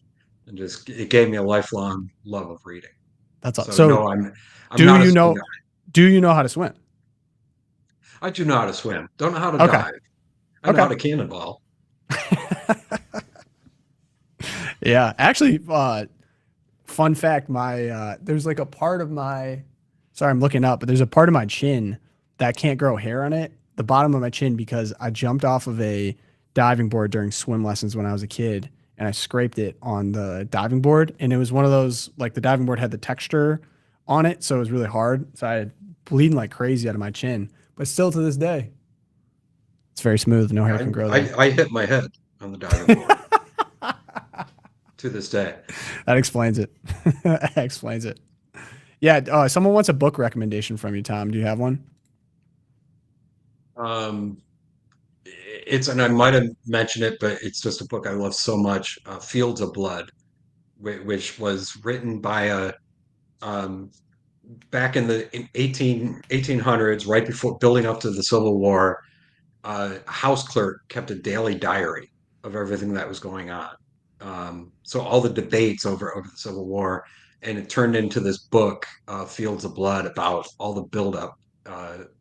And just it gave me a lifelong love of reading. That's all. So no, I'm not a swim guy. Do you know how to swim? I do know how to swim. Don't know how to Okay. dive. I know how to cannonball. Yeah, actually, fun fact, there's like a part of sorry, I'm looking up, but there's a part of my chin that can't grow hair on it, the bottom of my chin, because I jumped off of a diving board during swim lessons when I was a kid, and I scraped it on the diving board, and it was one of those, like the diving board had the texture on it, so it was really hard, so I had bleeding like crazy out of my chin, but still to this day, it's very smooth, no hair can grow there. I hit my head on the diving board. To this day. That explains it. That explains it. Yeah. Someone wants a book recommendation from you, Tom. Do you have one? And I might have mentioned it, but it's just a book I love so much. Fields of Blood, which was written by back in the 1800s, right before building up to the Civil War. A house clerk kept a daily diary of everything that was going on. So all the debates over the Civil War, and it turned into this book, Fields of Blood, about all the buildup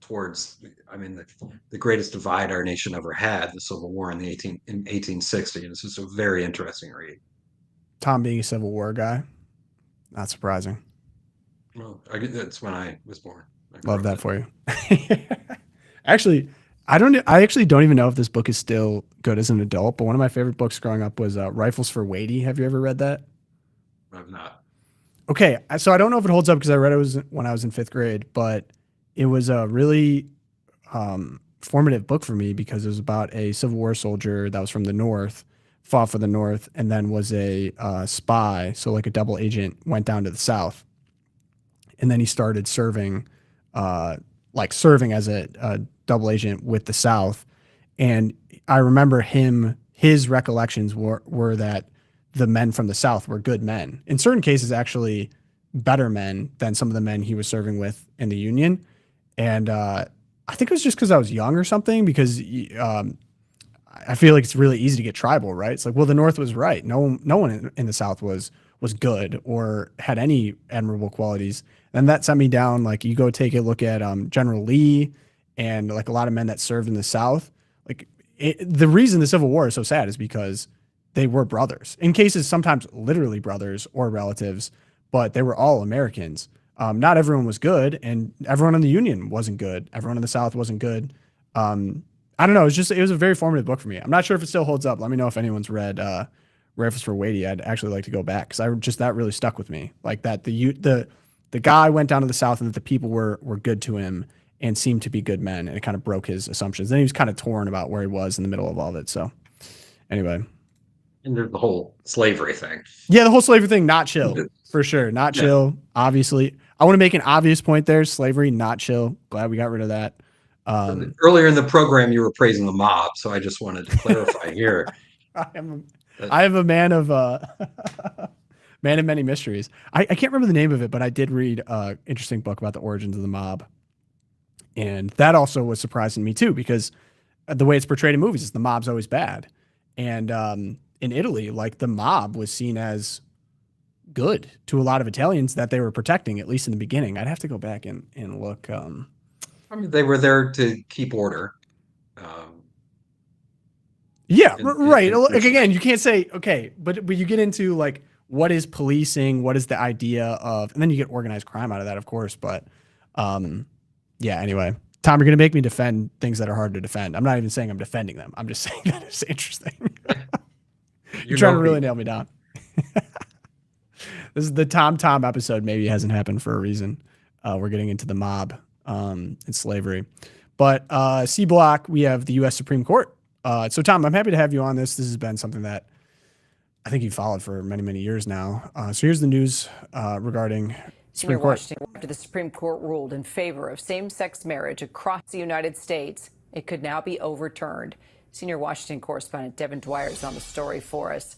towards, the greatest divide our nation ever had, the Civil War in 1860. And it's just a very interesting read. Tom being a Civil War guy, not surprising. Well, that's when I was born. Love that for you. Actually, I actually don't even know if this book is still good as an adult, but one of my favorite books growing up was Rifles for Wadey. Have you ever read that? I've not. Okay, so I don't know if it holds up because I read it when I was in 5th grade, but it was a really formative book for me because it was about a Civil War soldier that was from the North, fought for the North, and then was a spy, so like a double agent, went down to the South. And then he started serving as a double agent with the South. And I remember his recollections were that the men from the South were good men. In certain cases, actually better men than some of the men he was serving with in the Union. And I think it was just because I was young or something, because I feel like it's really easy to get tribal, right? It's like, well, the North was right. No one in the South was good or had any admirable qualities. And that sent me down, like, you go take a look at General Lee and like a lot of men that served in the South. Like the reason the Civil War is so sad is because they were brothers, in cases sometimes literally brothers or relatives, but they were all Americans. Not everyone was good, and everyone in the Union wasn't good. Everyone in the South wasn't good. I don't know. It was a very formative book for me. I'm not sure if it still holds up. Let me know if anyone's read Rifles for Wadey. I'd actually like to go back because that really stuck with me. Like that the guy went down to the South and that the people were good to him and seemed to be good men, and it kind of broke his assumptions. Then he was kind of torn about where he was in the middle of all of it. So anyway. And there's the whole slavery thing. Yeah, the whole slavery thing, not chill. For sure. Not chill. Obviously. I want to make an obvious point there. Slavery, not chill. Glad we got rid of that. Earlier in the program, you were praising the mob, so I just wanted to clarify here. I am a man of man of many mysteries. I can't remember the name of it, but I did read an interesting book about the origins of the mob. And that also was surprising to me too, because the way it's portrayed in movies is the mob's always bad. And in Italy, like the mob was seen as good to a lot of Italians that they were protecting, at least in the beginning. I'd have to go back and look. They were there to keep order. Yeah, in, right. in Like Richmond. again, you can't say okay, but you get into like what is policing, what is the idea of, and then you get organized crime out of that, of course. But yeah. Anyway, Tom, you're gonna make me defend things that are hard to defend. I'm not even saying I'm defending them. I'm just saying that it's interesting. You're You trying know to really people. nail me down. This is the Tom episode. Maybe it hasn't happened for a reason. We're getting into the mob and slavery. But C block, we have the U.S. Supreme Court. So Tom, I'm happy to have you on this. This has been something that I think you've followed for many, many years now. So here's the news regarding Senior Supreme Court. Washington, after the Supreme Court ruled in favor of same-sex marriage across the United States, it could now be overturned. Senior Washington correspondent Devin Dwyer is on the story for us.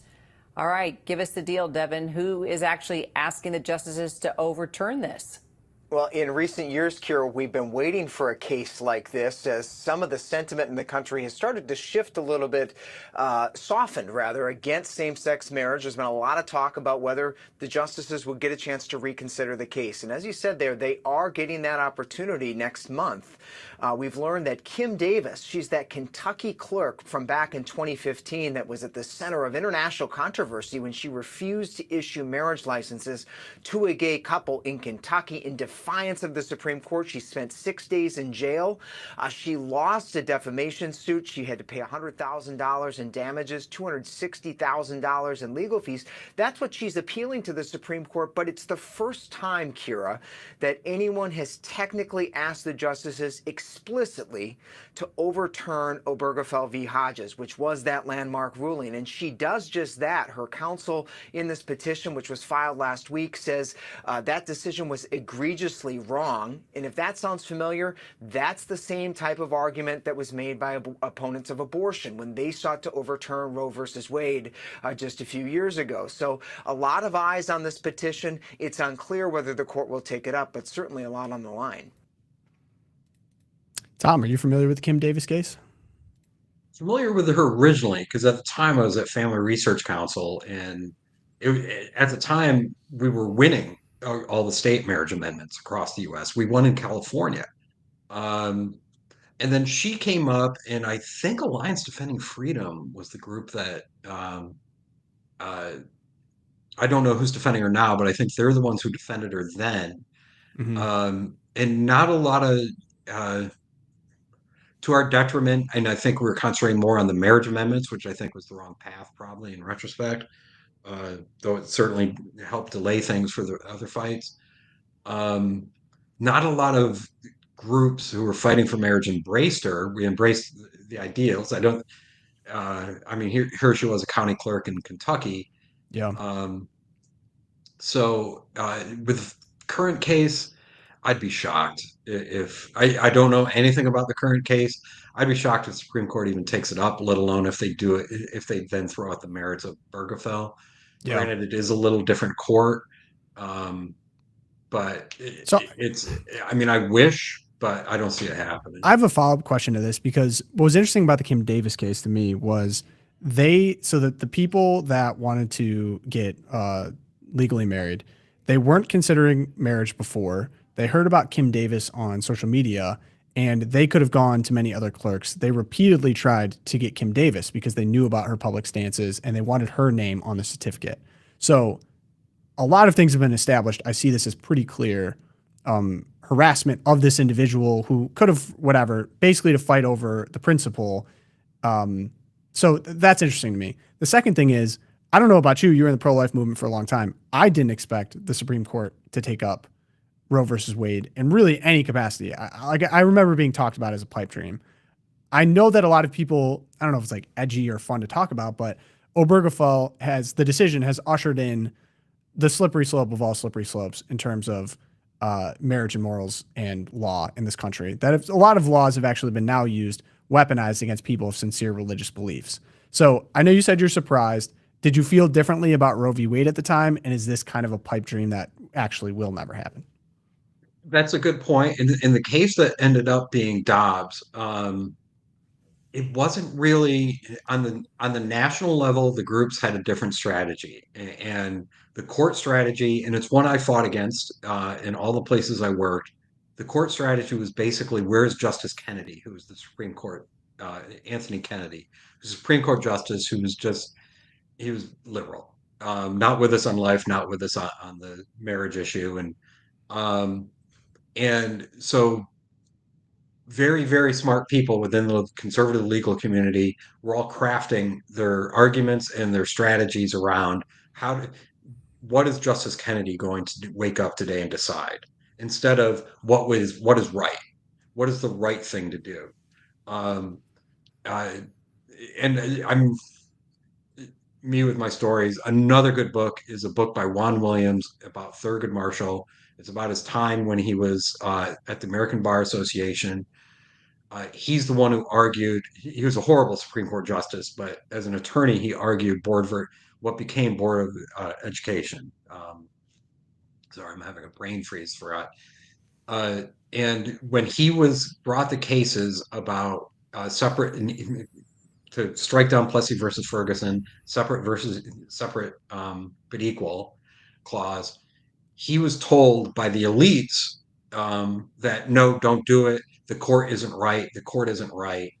All right, give us the deal, Devin. Who is actually asking the justices to overturn this? Well, in recent years, Kira, we've been waiting for a case like this as some of the sentiment in the country has started to shift a little bit, softened rather, against same-sex marriage. There's been a lot of talk about whether the justices will get a chance to reconsider the case. And as you said there, they are getting that opportunity next month. We've learned that Kim Davis, she's that Kentucky clerk from back in 2015 that was at the center of international controversy when she refused to issue marriage licenses to a gay couple in Kentucky in defiance of the Supreme Court. She spent 6 days in jail. She lost a defamation suit. She had to pay $100,000 in damages, $260,000 in legal fees. That's what she's appealing to the Supreme Court. But it's the first time, Kira, that anyone has technically asked the justices explicitly to overturn Obergefell v. Hodges, which was that landmark ruling. And she does just that. Her counsel in this petition, which was filed last week, says that decision was egregiously wrong. And if that sounds familiar, that's the same type of argument that was made by opponents of abortion when they sought to overturn Roe versus Wade just a few years ago. So a lot of eyes on this petition. It's unclear whether the court will take it up, but certainly a lot on the line. Tom, are you familiar with the Kim Davis case? Familiar with her originally because at the time I was at Family Research Council, and at the time we were winning all the state marriage amendments across the U.S. We won in California. And then she came up, and I think Alliance Defending Freedom was the group that I don't know who's defending her now, but I think they're the ones who defended her then. And not a lot of, to our detriment, and I think we were concentrating more on the marriage amendments, which I think was the wrong path, probably in retrospect, though it certainly helped delay things for the other fights. Not a lot of groups who were fighting for marriage embraced her. We embraced the ideals. I don't. I mean, here she was, a county clerk in Kentucky. Yeah. So with current case, I'd be shocked if I don't know anything about the current case. I'd be shocked if the Supreme Court even takes it up, let alone if they do it, if they then throw out the merits of Obergefell. Yeah. Granted, it is a little different court, but So- it's. I mean, I wish, but I don't see it happening. I have a follow-up question to this because what was interesting about the Kim Davis case to me was so that the people that wanted to get legally married, they weren't considering marriage before. They heard about Kim Davis on social media, and they could have gone to many other clerks. They repeatedly tried to get Kim Davis because they knew about her public stances and they wanted her name on the certificate. So a lot of things have been established. I see this as pretty clear harassment of this individual who could have whatever, basically to fight over the principle. So that's interesting to me. The second thing is, I don't know about you. You were in the pro-life movement for a long time. I didn't expect the Supreme Court to take up Roe versus Wade in really any capacity. I remember being talked about as a pipe dream. I know that a lot of people, I don't know if it's like edgy or fun to talk about, but Obergefell the decision has ushered in the slippery slope of all slippery slopes in terms of marriage and morals and law in this country. That a lot of laws have actually been now used, weaponized against people of sincere religious beliefs. So I know you said you're surprised. Did you feel differently about Roe v. Wade at the time? And is this kind of a pipe dream that actually will never happen? That's a good point. In the case that ended up being Dobbs, it wasn't really on the national level. The groups had a different strategy, and the court strategy, and it's one I fought against in all the places I worked. The court strategy was basically, where's Justice Kennedy, who was the Supreme Court Anthony Kennedy, who's a Supreme Court justice who was he was liberal, not with us on life, not with us on the marriage issue, um, and so very, very smart people within the conservative legal community were all crafting their arguments and their strategies around what is Justice Kennedy going to wake up today and decide, instead of what is right, what is the right thing to do. Um, I, and I'm me with my stories. Another good book is a book by Juan Williams about Thurgood Marshall. It's about his time when he was at the American Bar Association. He's the one who argued. He was a horrible Supreme Court justice, but as an attorney, he argued what became Board of Education. Sorry, I'm having a brain freeze for it. And when he was brought the cases about separate to strike down Plessy versus Ferguson, separate but equal clause, he was told by the elites that no, don't do it. The court isn't right. The court isn't right.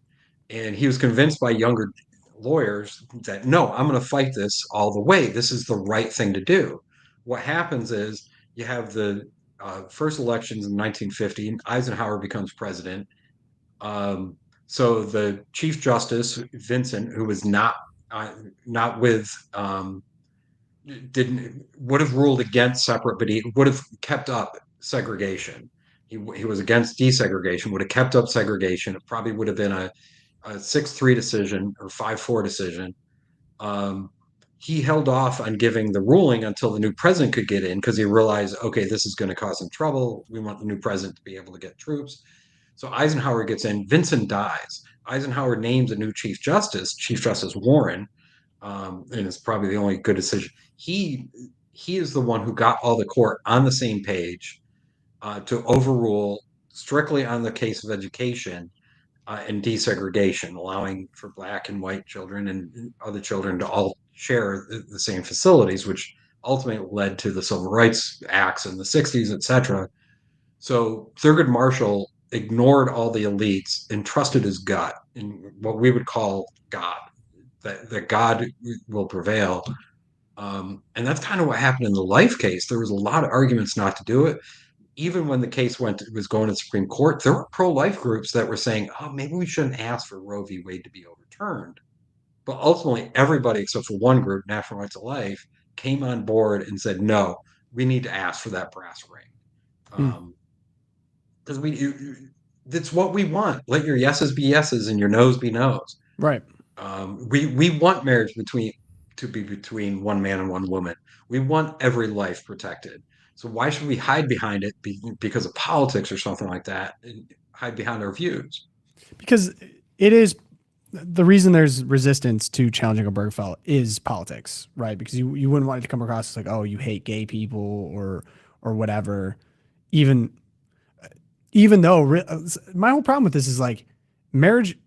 And he was convinced by younger lawyers that no, I'm going to fight this all the way. This is the right thing to do. What happens is you have the first elections in 1950, and Eisenhower becomes president. So the Chief Justice Vincent, who was not with didn't would have ruled against separate, but he would have kept up segregation. He was against desegregation, would have kept up segregation. It probably would have been a 6-3 decision or 5-4 decision. He held off on giving the ruling until the new president could get in, because he realized, okay, this is going to cause some trouble. We want the new president to be able to get troops. So Eisenhower gets in. Vincent dies. Eisenhower names a new Chief Justice Warren, and it's probably the only good decision. He is the one who got all the court on the same page to overrule strictly on the case of education and desegregation, allowing for Black and white children and other children to all share the same facilities, which ultimately led to the Civil Rights Acts in the 60s, etc. So Thurgood Marshall ignored all the elites and trusted his gut in what we would call God, that God will prevail. And that's kind of what happened in the Life case. There was a lot of arguments not to do it. Even when the case was going to the Supreme Court, there were pro-life groups that were saying, oh, maybe we shouldn't ask for Roe v. Wade to be overturned. But ultimately, everybody except for one group, National Rights of Life, came on board and said, no, we need to ask for that brass ring. Because that's what we want. Let your yeses be yeses and your noes be noes. Right. We want marriage to be between one man and one woman. We want every life protected. So why should we hide behind it because of politics or something like that, and hide behind our views? Because it is the reason there's resistance to challenging Obergefell is politics, right? Because you wouldn't want it to come across as like, oh, you hate gay people or whatever. Even though my whole problem with this is like marriage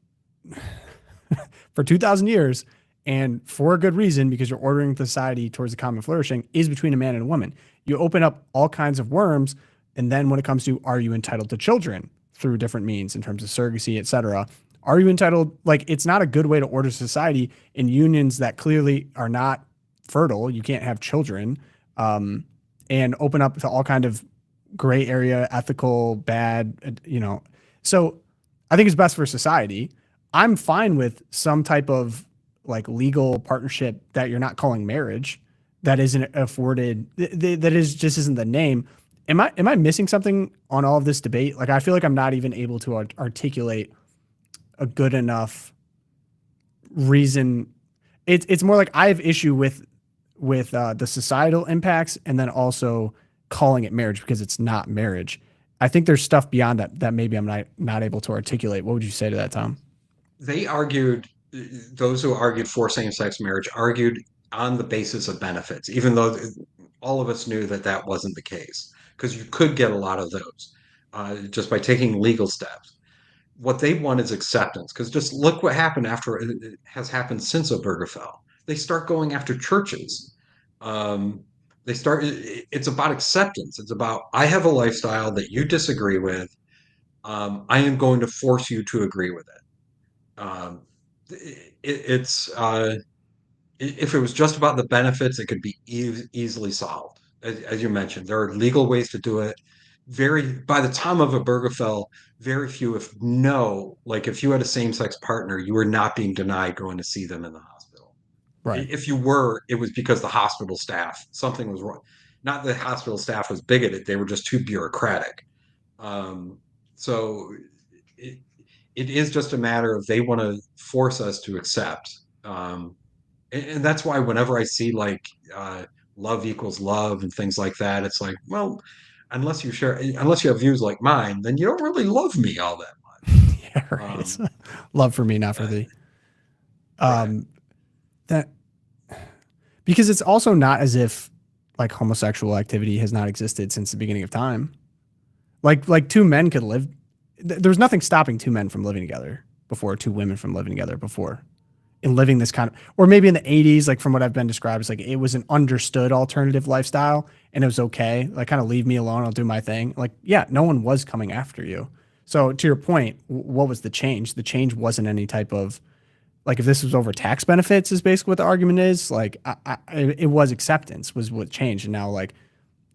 for 2,000 years, and for a good reason, because you're ordering society towards the common flourishing, is between a man and a woman. You open up all kinds of worms, and then when it comes to, are you entitled to children through different means in terms of surrogacy, et cetera, are you entitled? Like, it's not a good way to order society in unions that clearly are not fertile. You can't have children, and open up to all kind of gray area, ethical, bad, So I think it's best for society. I'm fine with some type of like legal partnership that you're not calling marriage, that isn't afforded, that just isn't the name. Am I missing something on all of this debate? Like, I feel like I'm not even able to articulate a good enough reason. It's more like I have issue with the societal impacts, and then also calling it marriage because it's not marriage. I think there's stuff beyond that maybe I'm not able to articulate. What would you say to that, Tom? Those who argued for same-sex marriage argued on the basis of benefits, even though all of us knew that wasn't the case, because you could get a lot of those just by taking legal steps. What they want is acceptance, because just look what happened after it has happened since Obergefell. They start going after churches. It's about acceptance. It's about, I have a lifestyle that you disagree with. I am going to force you to agree with it. It's if it was just about the benefits, it could be easily solved. As you mentioned, there are legal ways to do it. By the time of Obergefell, very few, if no, like if you had a same-sex partner, you were not being denied going to see them in the hospital. Right. If you were, it was because the hospital staff, something was wrong. Not that the hospital staff was bigoted, they were just too bureaucratic. So it, it is just a matter of they want to force us to accept. And that's why whenever I see like love equals love and things like that, it's like, well, unless you have views like mine, then you don't really love me all that much. Yeah, right. It's love for me, not for thee. Right. That because it's also not as if like homosexual activity has not existed since the beginning of time. Like two men could live. There's nothing stopping two men from living together before, two women from living together before, and living this kind of, or maybe in the 80s, like from what I've been described, it's like it was an understood alternative lifestyle and it was okay. Like kind of leave me alone, I'll do my thing. Like, yeah, no one was coming after you. So to your point, what was the change? The change wasn't any type of, like if this was over tax benefits is basically what the argument is. Like it was acceptance was what changed. And now like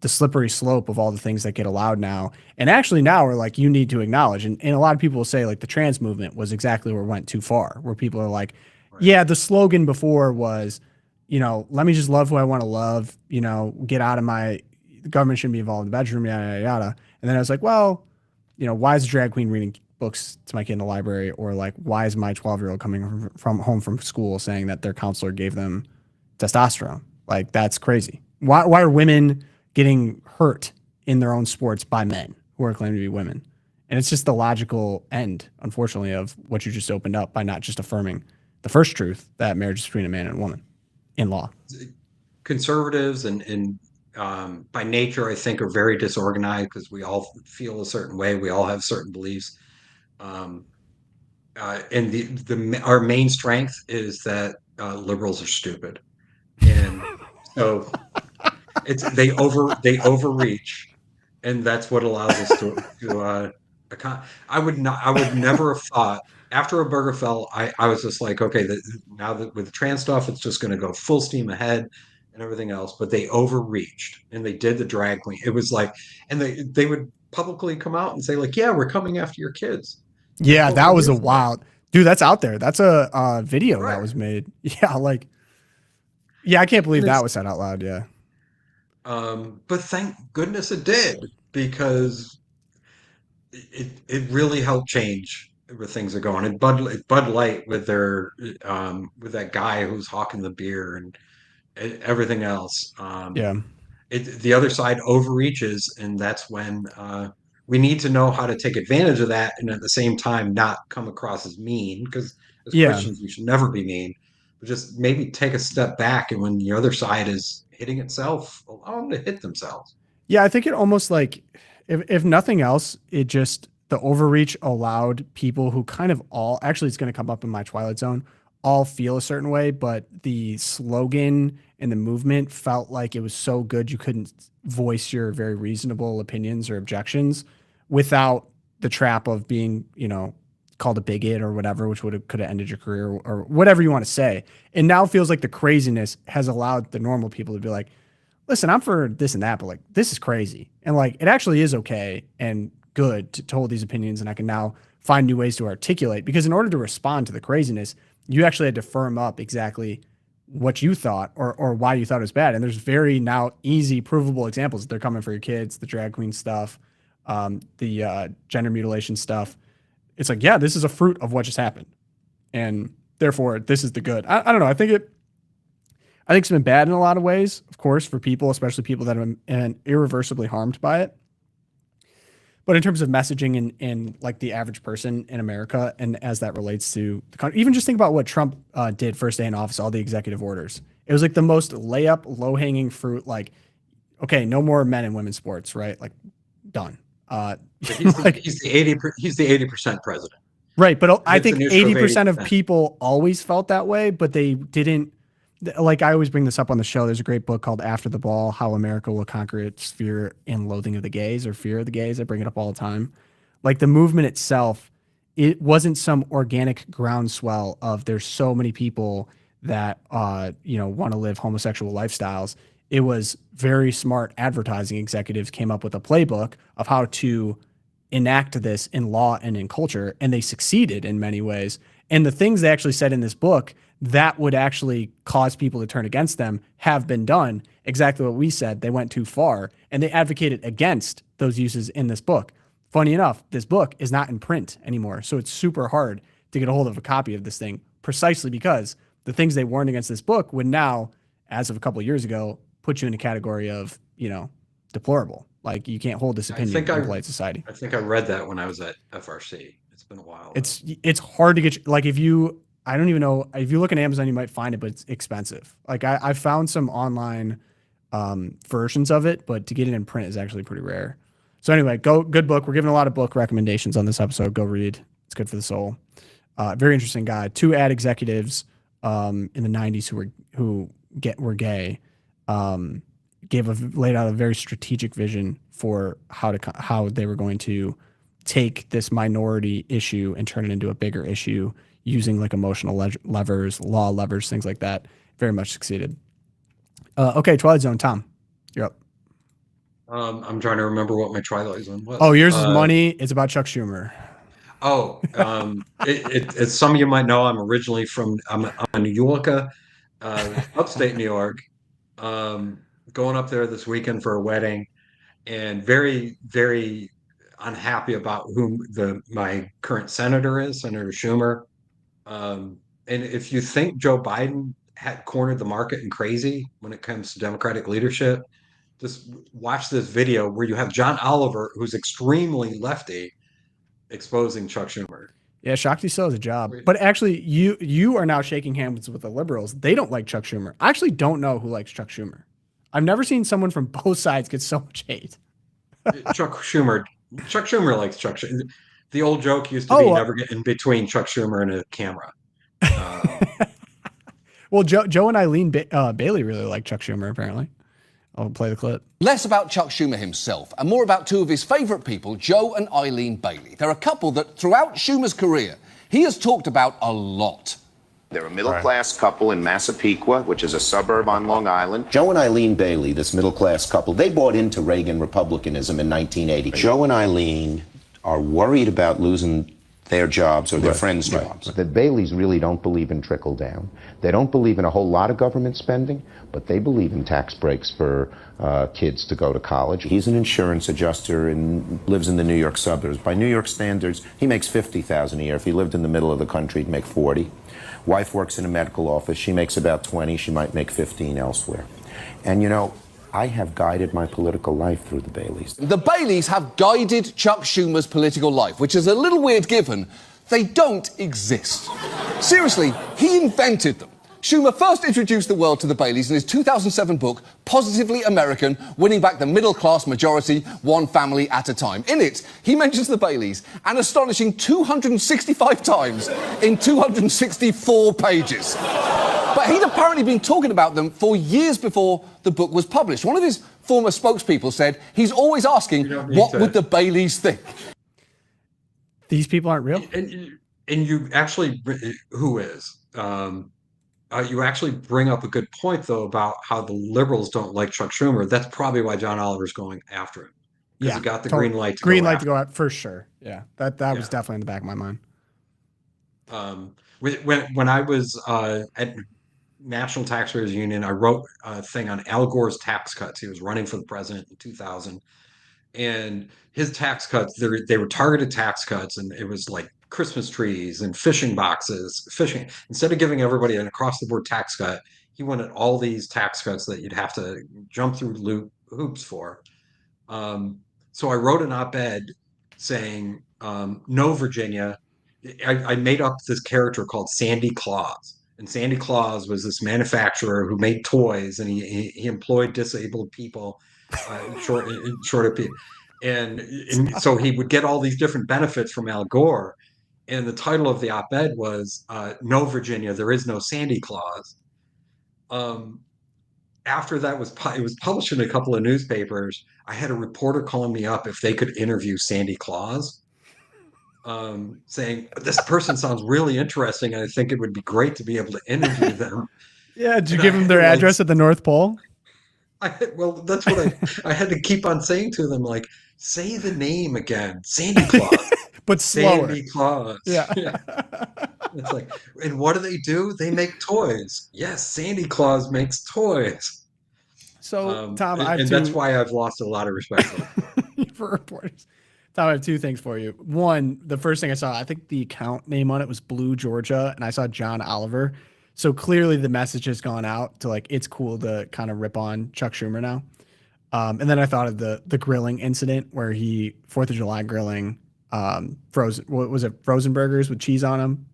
the slippery slope of all the things that get allowed now. And actually now we're like, you need to acknowledge. And a lot of people will say like the trans movement was exactly where it went too far, where people are like, yeah, the slogan before was, you know, let me just love who I want to love, you know, get out of the government shouldn't be involved in the bedroom, yada, yada, yada. And then I was like, well, you know, why is a drag queen reading books to my kid in the library? Or like, why is my 12-year-old coming from home from school saying that their counselor gave them testosterone? Like, that's crazy. Why are women getting hurt in their own sports by men who are claiming to be women? And it's just the logical end, unfortunately, of what you just opened up by not just affirming the first truth that marriage is between a man and a woman in law. Conservatives and by nature, I think, are very disorganized because we all feel a certain way. We all have certain beliefs. And our main strength is that liberals are stupid. And so they overreach, and that's what allows us to I would never have thought after Obergefell, I was just like, okay, now that with the trans stuff, it's just going to go full steam ahead and everything else. But they overreached and they did the drag queen. It was like, and they would publicly come out and say like, yeah, we're coming after your kids. Yeah, Like, that was a wild dude. That's out there. That's a video right. that was made. Yeah, like, yeah, I can't believe that was said out loud. Yeah. But thank goodness it did, because it really helped change where things are going. And Bud Light with their with that guy who's hawking the beer and everything else. Yeah. The other side overreaches, and that's when we need to know how to take advantage of that, and at the same time not come across as mean, because as Christians we should never be mean, but just maybe take a step back, and when the other side is hitting itself, allow them to hit themselves. Yeah, I think it almost like, if nothing else, it just, the overreach allowed people who kind of all, actually it's going to come up in my Twilight Zone, all feel a certain way, but the slogan and the movement felt like it was so good you couldn't voice your very reasonable opinions or objections without the trap of being, you know, called a bigot or whatever, which could have ended your career or whatever you want to say. And now it feels like the craziness has allowed the normal people to be like, listen, I'm for this and that, but like, this is crazy. And like, it actually is okay and good to hold these opinions. And I can now find new ways to articulate, because in order to respond to the craziness, you actually had to firm up exactly what you thought or why you thought it was bad. And there's very now easy, provable examples. They're coming for your kids, the drag queen stuff, the gender mutilation stuff. It's like, yeah, this is a fruit of what just happened. And therefore, this is the good. I don't know. I think it's been bad in a lot of ways, of course, for people, especially people that have been irreversibly harmed by it. But in terms of messaging and like the average person in America, and as that relates to the country, even just think about what Trump did first day in office, all the executive orders. It was like the most layup, low-hanging fruit, like, okay, no more men and women's sports, right? Like, done. He's the 80% president. Right, but I think It's an issue of 80% of 80%. people always felt that way, but they didn't. Like, I always bring this up on the show. There's a great book called After the Ball, How America Will Conquer Its Fear and Loathing of the Gays, or Fear of the Gays. I bring it up all the time. Like, the movement itself it wasn't some organic groundswell of there's so many people that want to live homosexual lifestyles. It was very smart advertising executives came up with a playbook of how to enact this in law and in culture, and they succeeded in many ways. And the things they actually said in this book that would actually cause people to turn against them have been done. Exactly what we said. They went too far, and they advocated against those uses in this book. Funny enough, this book is not in print anymore, so it's super hard to get a hold of a copy of this thing, precisely because the things they warned against this book would now, as of a couple of years ago, put you in a category of, deplorable. Like, you can't hold this opinion in polite society. I think I read that when I was at FRC. It's been a while. It's hard to get, like, I don't even know, if you look at Amazon, you might find it, but it's expensive. Like, I found some online versions of it, but to get it in print is actually pretty rare. So anyway, good book. We're giving a lot of book recommendations on this episode. Go read. It's good for the soul. Very interesting guy. 2 ad executives in the 90s who were gay, laid out a very strategic vision for how they were going to take this minority issue and turn it into a bigger issue using like emotional levers, law levers, things like that. Very much succeeded. Okay, Twilight Zone, Tom, you're up. I'm trying to remember what my Twilight Zone was. Oh, yours is money. It's about Chuck Schumer. Oh, it's some of you might know. I'm originally I'm a New Yorker, upstate New York. Going up there this weekend for a wedding, and very, very unhappy about whom my current senator is, Senator Schumer. And if you think Joe Biden had cornered the market and crazy when it comes to Democratic leadership, just watch this video where you have John Oliver, who's extremely lefty, exposing Chuck Schumer. Yeah, Shakti still has a job. But actually, you are now shaking hands with the liberals. They don't like Chuck Schumer. I actually don't know who likes Chuck Schumer. I've never seen someone from both sides get so much hate. Chuck Schumer likes Chuck Schumer. The old joke used to be never get in between Chuck Schumer and a camera. Well, Joe and Eileen Bailey really like Chuck Schumer, apparently. I'll play the clip. Less about Chuck Schumer himself and more about 2 of his favourite people, Joe and Eileen Bailey. They're a couple that throughout Schumer's career, he has talked about a lot. They're a middle-class couple in Massapequa, which is a suburb on Long Island. Joe and Eileen Bailey, this middle-class couple, they bought into Reagan republicanism in 1980. Joe and Eileen are worried about losing their jobs or their friends' jobs. The Baileys really don't believe in trickle-down. They don't believe in a whole lot of government spending, but they believe in tax breaks for kids to go to college. He's an insurance adjuster and lives in the New York suburbs. By New York standards, he makes $50,000 a year. If he lived in the middle of the country, he'd make 40. Wife works in a medical office. She makes about 20. She might make 15 elsewhere. And I have guided my political life through the Baileys. The Baileys have guided Chuck Schumer's political life, which is a little weird given they don't exist. Seriously, he invented them. Schumer first introduced the world to the Baileys in his 2007 book, Positively American, Winning Back the Middle-Class Majority, One Family at a Time. In it, he mentions the Baileys an astonishing 265 times in 264 pages. But he'd apparently been talking about them for years before the book was published. One of his former spokespeople said he's always asking, what would the Baileys think? These people aren't real? And you actually, who is? You actually bring up a good point, though, about how the liberals don't like Chuck Schumer. That's probably why John Oliver's going after him. Because he got the green light to go out for sure. Yeah, that was definitely in the back of my mind. When I was at National Taxpayers Union, I wrote a thing on Al Gore's tax cuts. He was running for the president in 2000. And his tax cuts, they were targeted tax cuts, and it was like Christmas trees and fishing boxes, fishing. Instead of giving everybody an across-the-board tax cut, he wanted all these tax cuts that you'd have to jump through hoops for. So I wrote an op-ed saying, no, Virginia. I made up this character called Sandy Claus. And Sandy Claus was this manufacturer who made toys, and he employed disabled people, shorter people. And so he would get all these different benefits from Al Gore. And the title of the op-ed was, No, Virginia, there is no Sandy Claus. After that it was published in a couple of newspapers, I had a reporter calling me up if they could interview Sandy Claus. saying, this person sounds really interesting, and I think it would be great to be able to interview them. Yeah, did you And give I them had their to, like, address at the North Pole? well, that's what I had to keep on saying to them, like, say the name again, Sandy Claus. But slower. Sandy Claus. Yeah. Yeah. It's like, and what do? They make toys. Yes, Sandy Claus makes toys. So, Tom, I have And two that's why I've lost a lot of respect for them. for reporters. Tom, I have two things for you. One, the first thing I saw, I think the account name on it was Blue Georgia, and I saw John Oliver. So clearly the message has gone out to like it's cool to kind of rip on Chuck Schumer now. And then I thought of the grilling incident where he 4th of July grilling frozen, what was it, frozen burgers with cheese on them.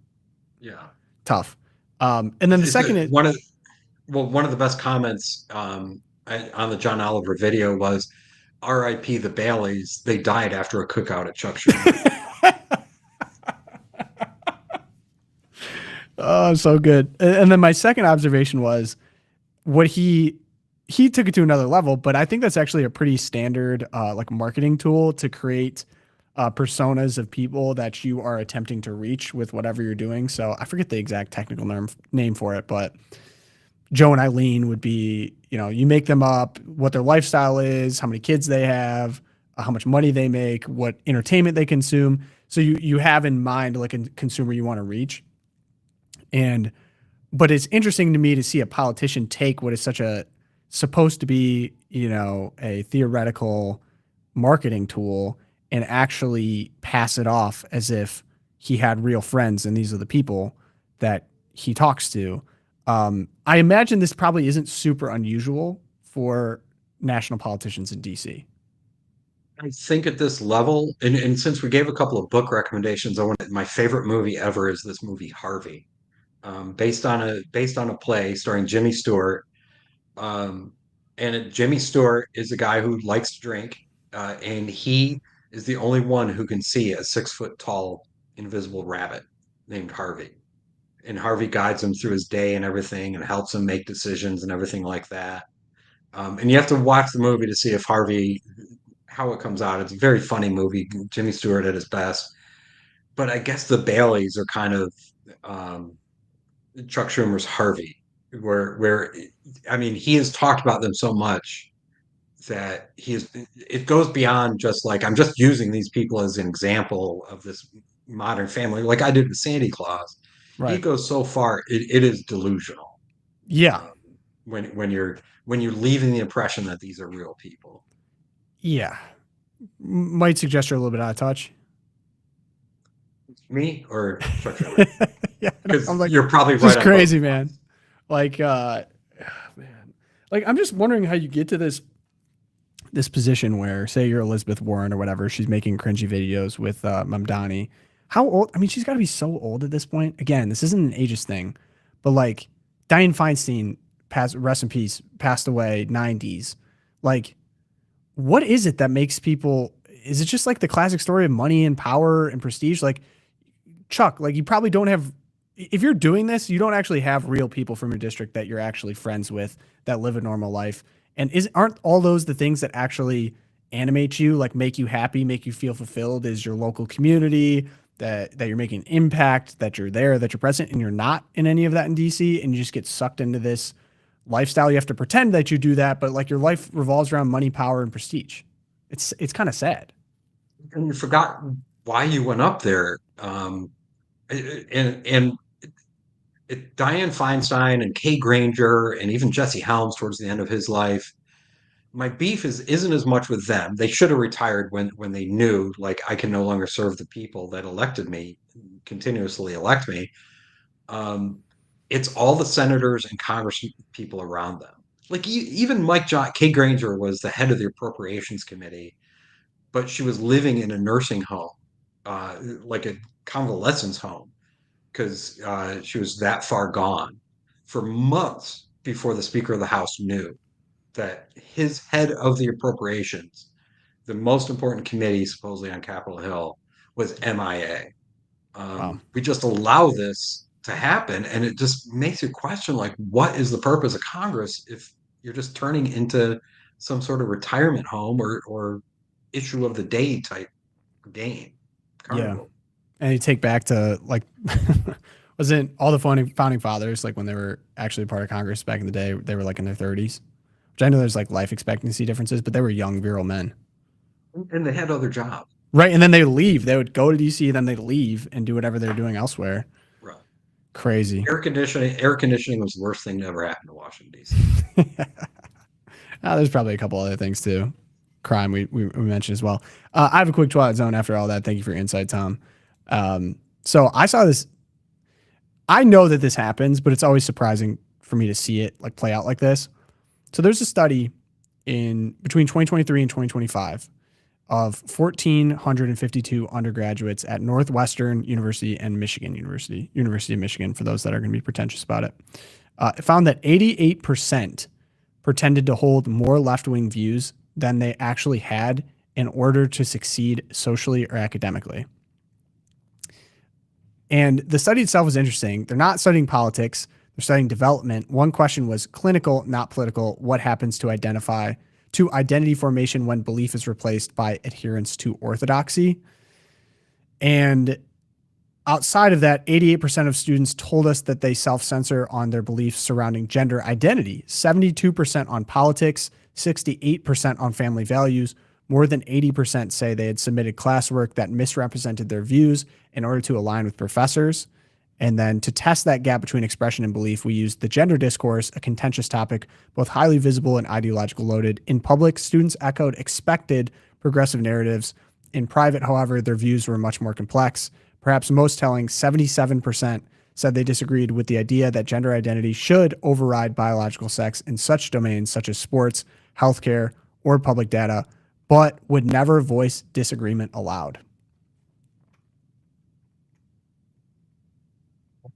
Yeah. Tough. And then the second is one of the best comments on the John Oliver video was, R.I.P. the Baileys. They died after a cookout at Chuck Schumer. Oh, so good. And then my second observation was what he took it to another level, but I think that's actually a pretty standard like marketing tool to create personas of people that you are attempting to reach with whatever you're doing. So I forget the exact technical name for it, but Joe and Eileen would be, you make them up, what their lifestyle is, how many kids they have, how much money they make, what entertainment they consume. So you have in mind like a consumer you want to reach. But it's interesting to me to see a politician take what is supposed to be, a theoretical marketing tool and actually pass it off as if he had real friends and these are the people that he talks to. I imagine this probably isn't super unusual for national politicians in DC. I think at this level, and since we gave a couple of book recommendations, my favorite movie ever is this movie Harvey, based on a play starring Jimmy Stewart. Jimmy Stewart is a guy who likes to drink, and he is the only one who can see a 6-foot tall invisible rabbit named Harvey. And Harvey guides him through his day and everything and helps him make decisions and everything like that. And you have to watch the movie to see if how it comes out. It's a very funny movie, Jimmy Stewart at his best. But I guess the Baileys are kind of Chuck Schumer's Harvey, where he has talked about them so much that it goes beyond just like, I'm just using these people as an example of this modern family, like I did with Sandy Claus. Right. He goes so far, it is delusional. Yeah. When you're leaving the impression that these are real people. Yeah. Might suggest you're a little bit out of touch. Me or Chuck Schumer? Yeah. I'm like, you're probably right. This is crazy, man. Like, man, like I'm just wondering how you get to this position where, say, you're Elizabeth Warren or whatever, she's making cringy videos with Mamdani. How old? I mean, she's got to be so old at this point. Again, this isn't an ageist thing, but like Dianne Feinstein, rest in peace, passed away 90s. Like, what is it that makes people? Is it just like the classic story of money and power and prestige? Like, Chuck, like you probably don't have. If you're doing this, you don't actually have real people from your district that you're actually friends with that live a normal life. And aren't all those the things that actually animate you, like make you happy, make you feel fulfilled, is your local community, that you're making an impact, that you're there, that you're present, and you're not in any of that in DC, and you just get sucked into this lifestyle. You have to pretend that you do that, but like your life revolves around money, power, and prestige. It's kind of sad. And you forgot why you went up there. Dianne Feinstein and Kay Granger and even Jesse Helms towards the end of his life, my beef isn't as much with them. They should have retired when they knew, like, I can no longer serve the people that elected me, continuously elect me. It's all the senators and Congress people around them. Like even Kay Granger was the head of the Appropriations Committee, but she was living in a nursing home, like a convalescence home, because she was that far gone for months before the Speaker of the House knew that his head of the appropriations, the most important committee supposedly on Capitol Hill, was MIA. Wow. We just allow this to happen, and it just makes you question, like, what is the purpose of Congress if you're just turning into some sort of retirement home or issue of the day type game? Carnival. And you take back to like, wasn't all the founding fathers, like when they were actually part of Congress back in the day, they were like in their 30s, which I know there's like life expectancy differences, but they were young, virile men. And they had other jobs. Right. And then they leave. They would go to DC, then they'd leave and do whatever they're doing elsewhere. Right. Crazy. Air conditioning was the worst thing that ever happened to Washington, D.C. There's probably a couple other things too. Crime we mentioned as well. I have a quick Twilight Zone after all that. Thank you for your insight, Tom. So I saw this. I know that this happens, but it's always surprising for me to see it like play out like this. So there's a study in between 2023 and 2025 of 1,452 undergraduates at Northwestern University and Michigan University of Michigan, for those that are going to be pretentious about it. It found that 88% pretended to hold more left-wing views than they actually had in order to succeed socially or academically. And the study itself was interesting. They're not studying politics. They're studying development. One question was clinical, not political. What happens to identity formation when belief is replaced by adherence to orthodoxy? And outside of that, 88% of students told us that they self-censor on their beliefs surrounding gender identity, 72% on politics, 68% on family values. More than 80% say they had submitted classwork that misrepresented their views in order to align with professors. And then to test that gap between expression and belief, we used the gender discourse, a contentious topic, both highly visible and ideological loaded. In public, students echoed expected progressive narratives. In private, however, their views were much more complex. Perhaps most telling, 77% said they disagreed with the idea that gender identity should override biological sex in such domains such as sports, healthcare, or public data, but would never voice disagreement aloud.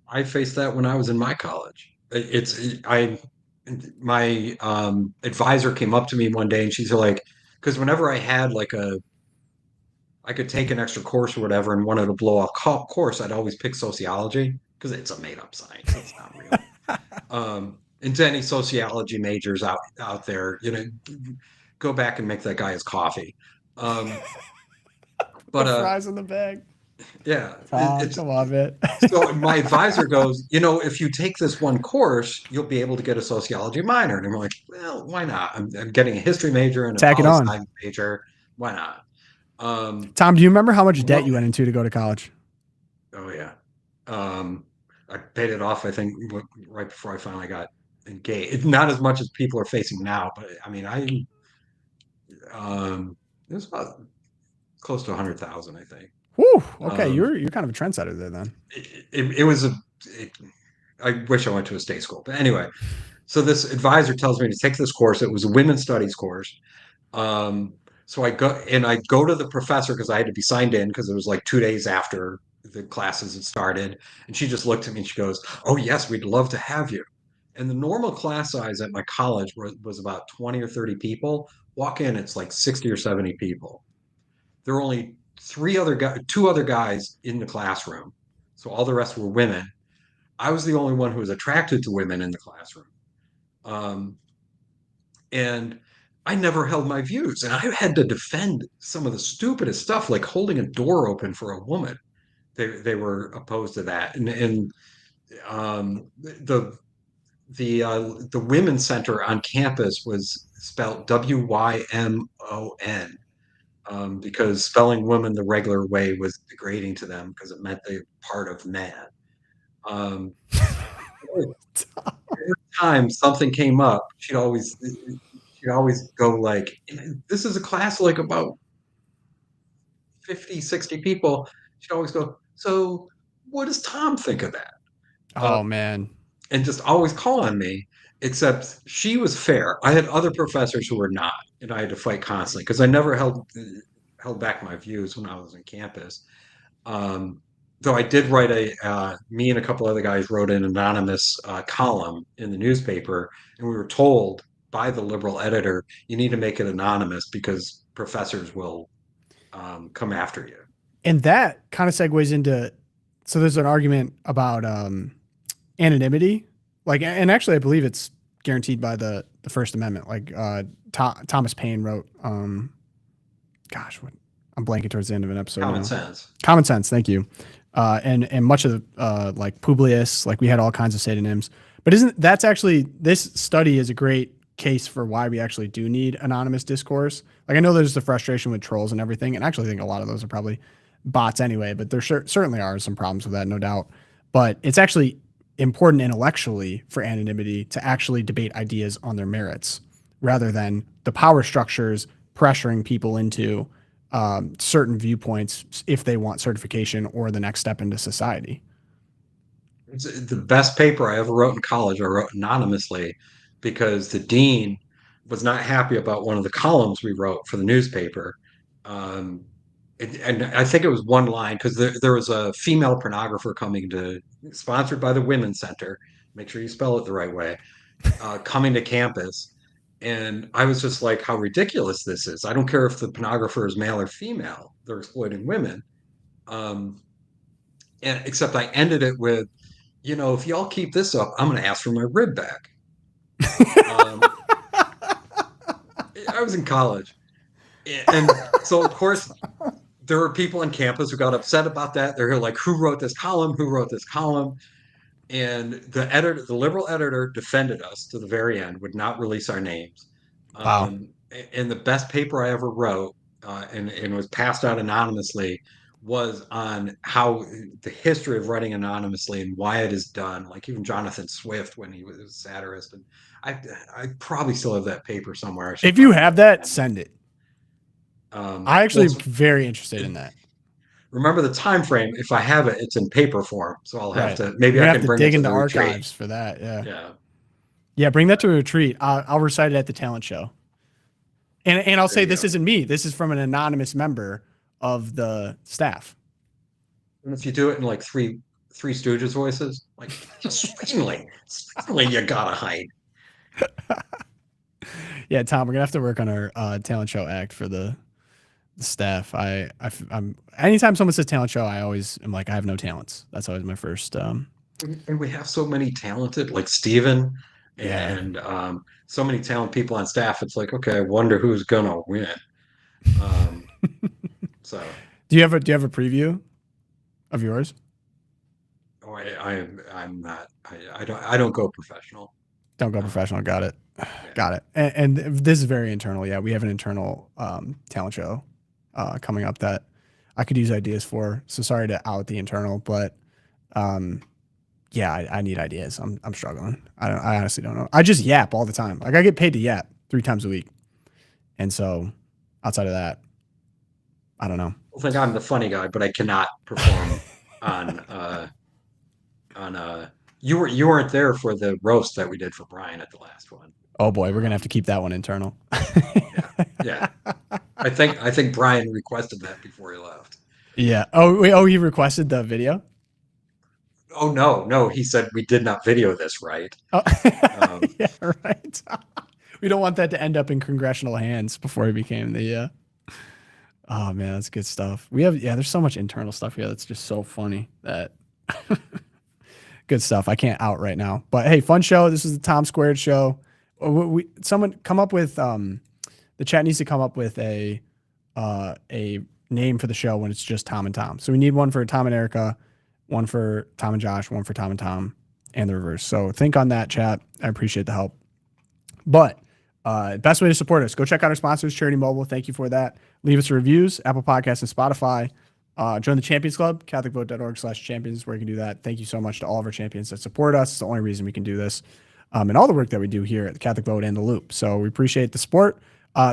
I faced that when I was in my college. My advisor came up to me one day and she's like, because whenever I had I could take an extra course or whatever and wanted to blow off course, I'd always pick sociology because it's a made up science. It's not real. And to any sociology majors out there, go back and make that guy his coffee. The fries in the bag. Yeah. I love it. So my advisor goes, if you take this one course, you'll be able to get a sociology minor. And I'm like, well, why not? I'm getting a history major and a poli-sci major. Why not? Tom, do you remember how much debt you went into to go to college? Oh yeah. I paid it off, I think, right before I finally got engaged. It's not as much as people are facing now, but I mean, it was about close to 100,000, I think. Whew. Okay. You're kind of a trendsetter there then. I wish I went to a state school, but anyway, so this advisor tells me to take this course. It was a women's studies course. So I go to the professor because I had to be signed in because it was like 2 days after the classes had started. And she just looked at me and she goes, "Oh yes, we'd love to have you." And the normal class size at my college was about 20 or 30 people. Walk in, it's like 60 or 70 people. There were only two other guys in the classroom. So all the rest were women. I was the only one who was attracted to women in the classroom. And I never held my views. And I had to defend some of the stupidest stuff, like holding a door open for a woman. They were opposed to that. And the women's center on campus was spelled WYMON. Because spelling woman the regular way was degrading to them because it meant they were part of man. Every time something came up, she'd always go like, this is a class like about 50, 60 people. She'd always go, so what does Tom think of that? Oh, man. And just always call on me. Except she was fair. I had other professors who were not, and I had to fight constantly because I never held back my views when I was on campus. Though I did write me and a couple other guys wrote an anonymous column in the newspaper, and we were told by the liberal editor, you need to make it anonymous because professors will come after you. And that kind of segues into, so there's an argument about anonymity. Like, and actually, I believe it's guaranteed by the First Amendment. Like Thomas Paine wrote, I'm blanking towards the end of an episode. Common now. sense. Common sense. Thank you. And much of like Publius, like we had all kinds of pseudonyms. But that's actually, this study is a great case for why we actually do need anonymous discourse. Like I know there's the frustration with trolls and everything, and I actually think a lot of those are probably bots anyway, but there certainly are some problems with that, no doubt. But it's actually important intellectually for anonymity to actually debate ideas on their merits rather than the power structures pressuring people into certain viewpoints if they want certification or the next step into society. It's the best paper I ever wrote in college. I wrote anonymously because the dean was not happy about one of the columns we wrote for the newspaper. And I think it was one line because there was a female pornographer sponsored by the Women's Center. Make sure you spell it the right way. Coming to campus. And I was just like, how ridiculous this is. I don't care if the pornographer is male or female. They're exploiting women. And except I ended it with, if y'all keep this up, I'm going to ask for my rib back. I was in college. And so, of course, there were people on campus who got upset about that. They're like, who wrote this column? Who wrote this column? And the liberal editor defended us to the very end, would not release our names. Wow. And the best paper I ever wrote, and was passed out anonymously, was on how the history of writing anonymously and why it is done. Like even Jonathan Swift, when he was a satirist, and I probably still have that paper somewhere. If you have that, send it. I actually am well, very interested in that. Remember the time frame. If I have it, it's in paper form, so I'll have to. Maybe I have can to bring dig it to into the retreat. archives for that. Yeah. Yeah, bring that to a retreat. I'll recite it at the talent show. And I'll say this isn't me. This is from an anonymous member of the staff. And if you do it in like three Stooges voices, like certainly you gotta hide. Yeah, Tom, we're gonna have to work on our talent show act for the staff. I'm anytime someone says talent show, I always am like, I have no talents. That's always my first. And we have so many talented, like Steven and so many talented people on staff. It's like, okay, I wonder who's gonna win. So do you have a preview of yours? Oh, I'm not. I don't go professional. Don't go professional. Got it. Got it. And this is very internal. Yeah, we have an internal talent show coming up that I could use ideas for. So sorry to out the internal, but yeah, I need ideas. I'm struggling. I honestly don't know. I just yap all the time. Like I get paid to yap 3 times a week, and so outside of that, I don't know. I think I'm the funny guy, but I cannot perform on. You weren't there for the roast that we did for Brian at the last one. Oh boy, we're gonna have to keep that one internal. Yeah. I think Brian requested that before he left. Yeah. Oh wait. Oh, he requested the video. Oh no. He said we did not video this right. Oh. Yeah, right. We don't want that to end up in congressional hands before he became the. Oh man, that's good stuff. There's so much internal stuff here that's just so funny that. Good stuff. I can't out right now, but hey, fun show. This is the Tom Squared show. Someone come up with the chat needs to come up with a name for the show when it's just Tom and Tom. So we need one for Tom and Erica, one for Tom and Josh, one for Tom and Tom, and the reverse. So think on that, chat. I appreciate the help. But best way to support us, go check out our sponsors, Charity Mobile. Thank you for that. Leave us reviews, Apple Podcasts and Spotify. Join the Champions Club, catholicvote.org/champions, where you can do that. Thank you so much to all of our champions that support us. It's the only reason we can do this. And all the work that we do here at the Catholic Vote and the Loop. So we appreciate the support.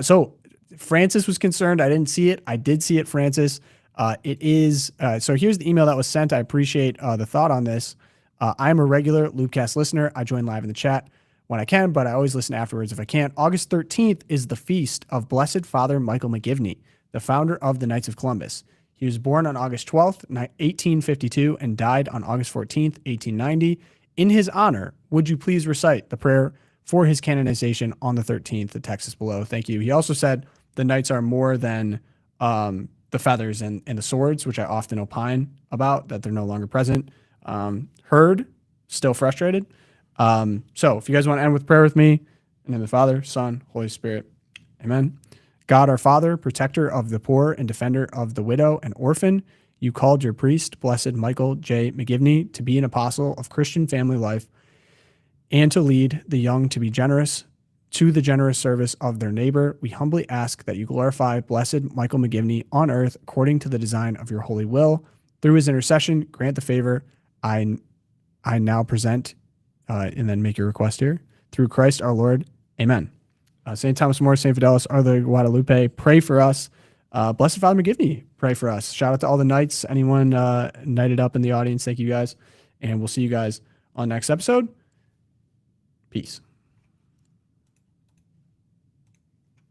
So Francis was concerned. I didn't see it. I did see it, Francis. It is, so here's the email that was sent. I appreciate the thought on this. I'm a regular LOOPcast listener. I join live in the chat when I can, but I always listen afterwards if I can't. August 13th is the feast of Blessed Father Michael McGivney, the founder of the Knights of Columbus. He was born on August 12th, 1852, and died on August 14th, 1890. In his honor, would you please recite the prayer for his canonization on the 13th, the text is below. Thank you. He also said the knights are more than the feathers and the swords, which I often opine about, that they're no longer present. Heard, still frustrated. So if you guys want to end with prayer with me, in the name of the Father, Son, Holy Spirit, amen. God our Father, protector of the poor and defender of the widow and orphan, you called your priest, Blessed Michael J. McGivney, to be an apostle of Christian family life and to lead the young to be generous to the generous service of their neighbor. We humbly ask that you glorify Blessed Michael McGivney on earth according to the design of your holy will. Through his intercession, grant the favor I now present, and then make your request here. Through Christ our Lord. Amen. St. Thomas More, St. Fidelis, Our Lady of Guadalupe, pray for us. Blessed Father McGivney, pray for us. Shout out to all the knights. Anyone knighted up in the audience, thank you guys. And we'll see you guys on next episode. Peace.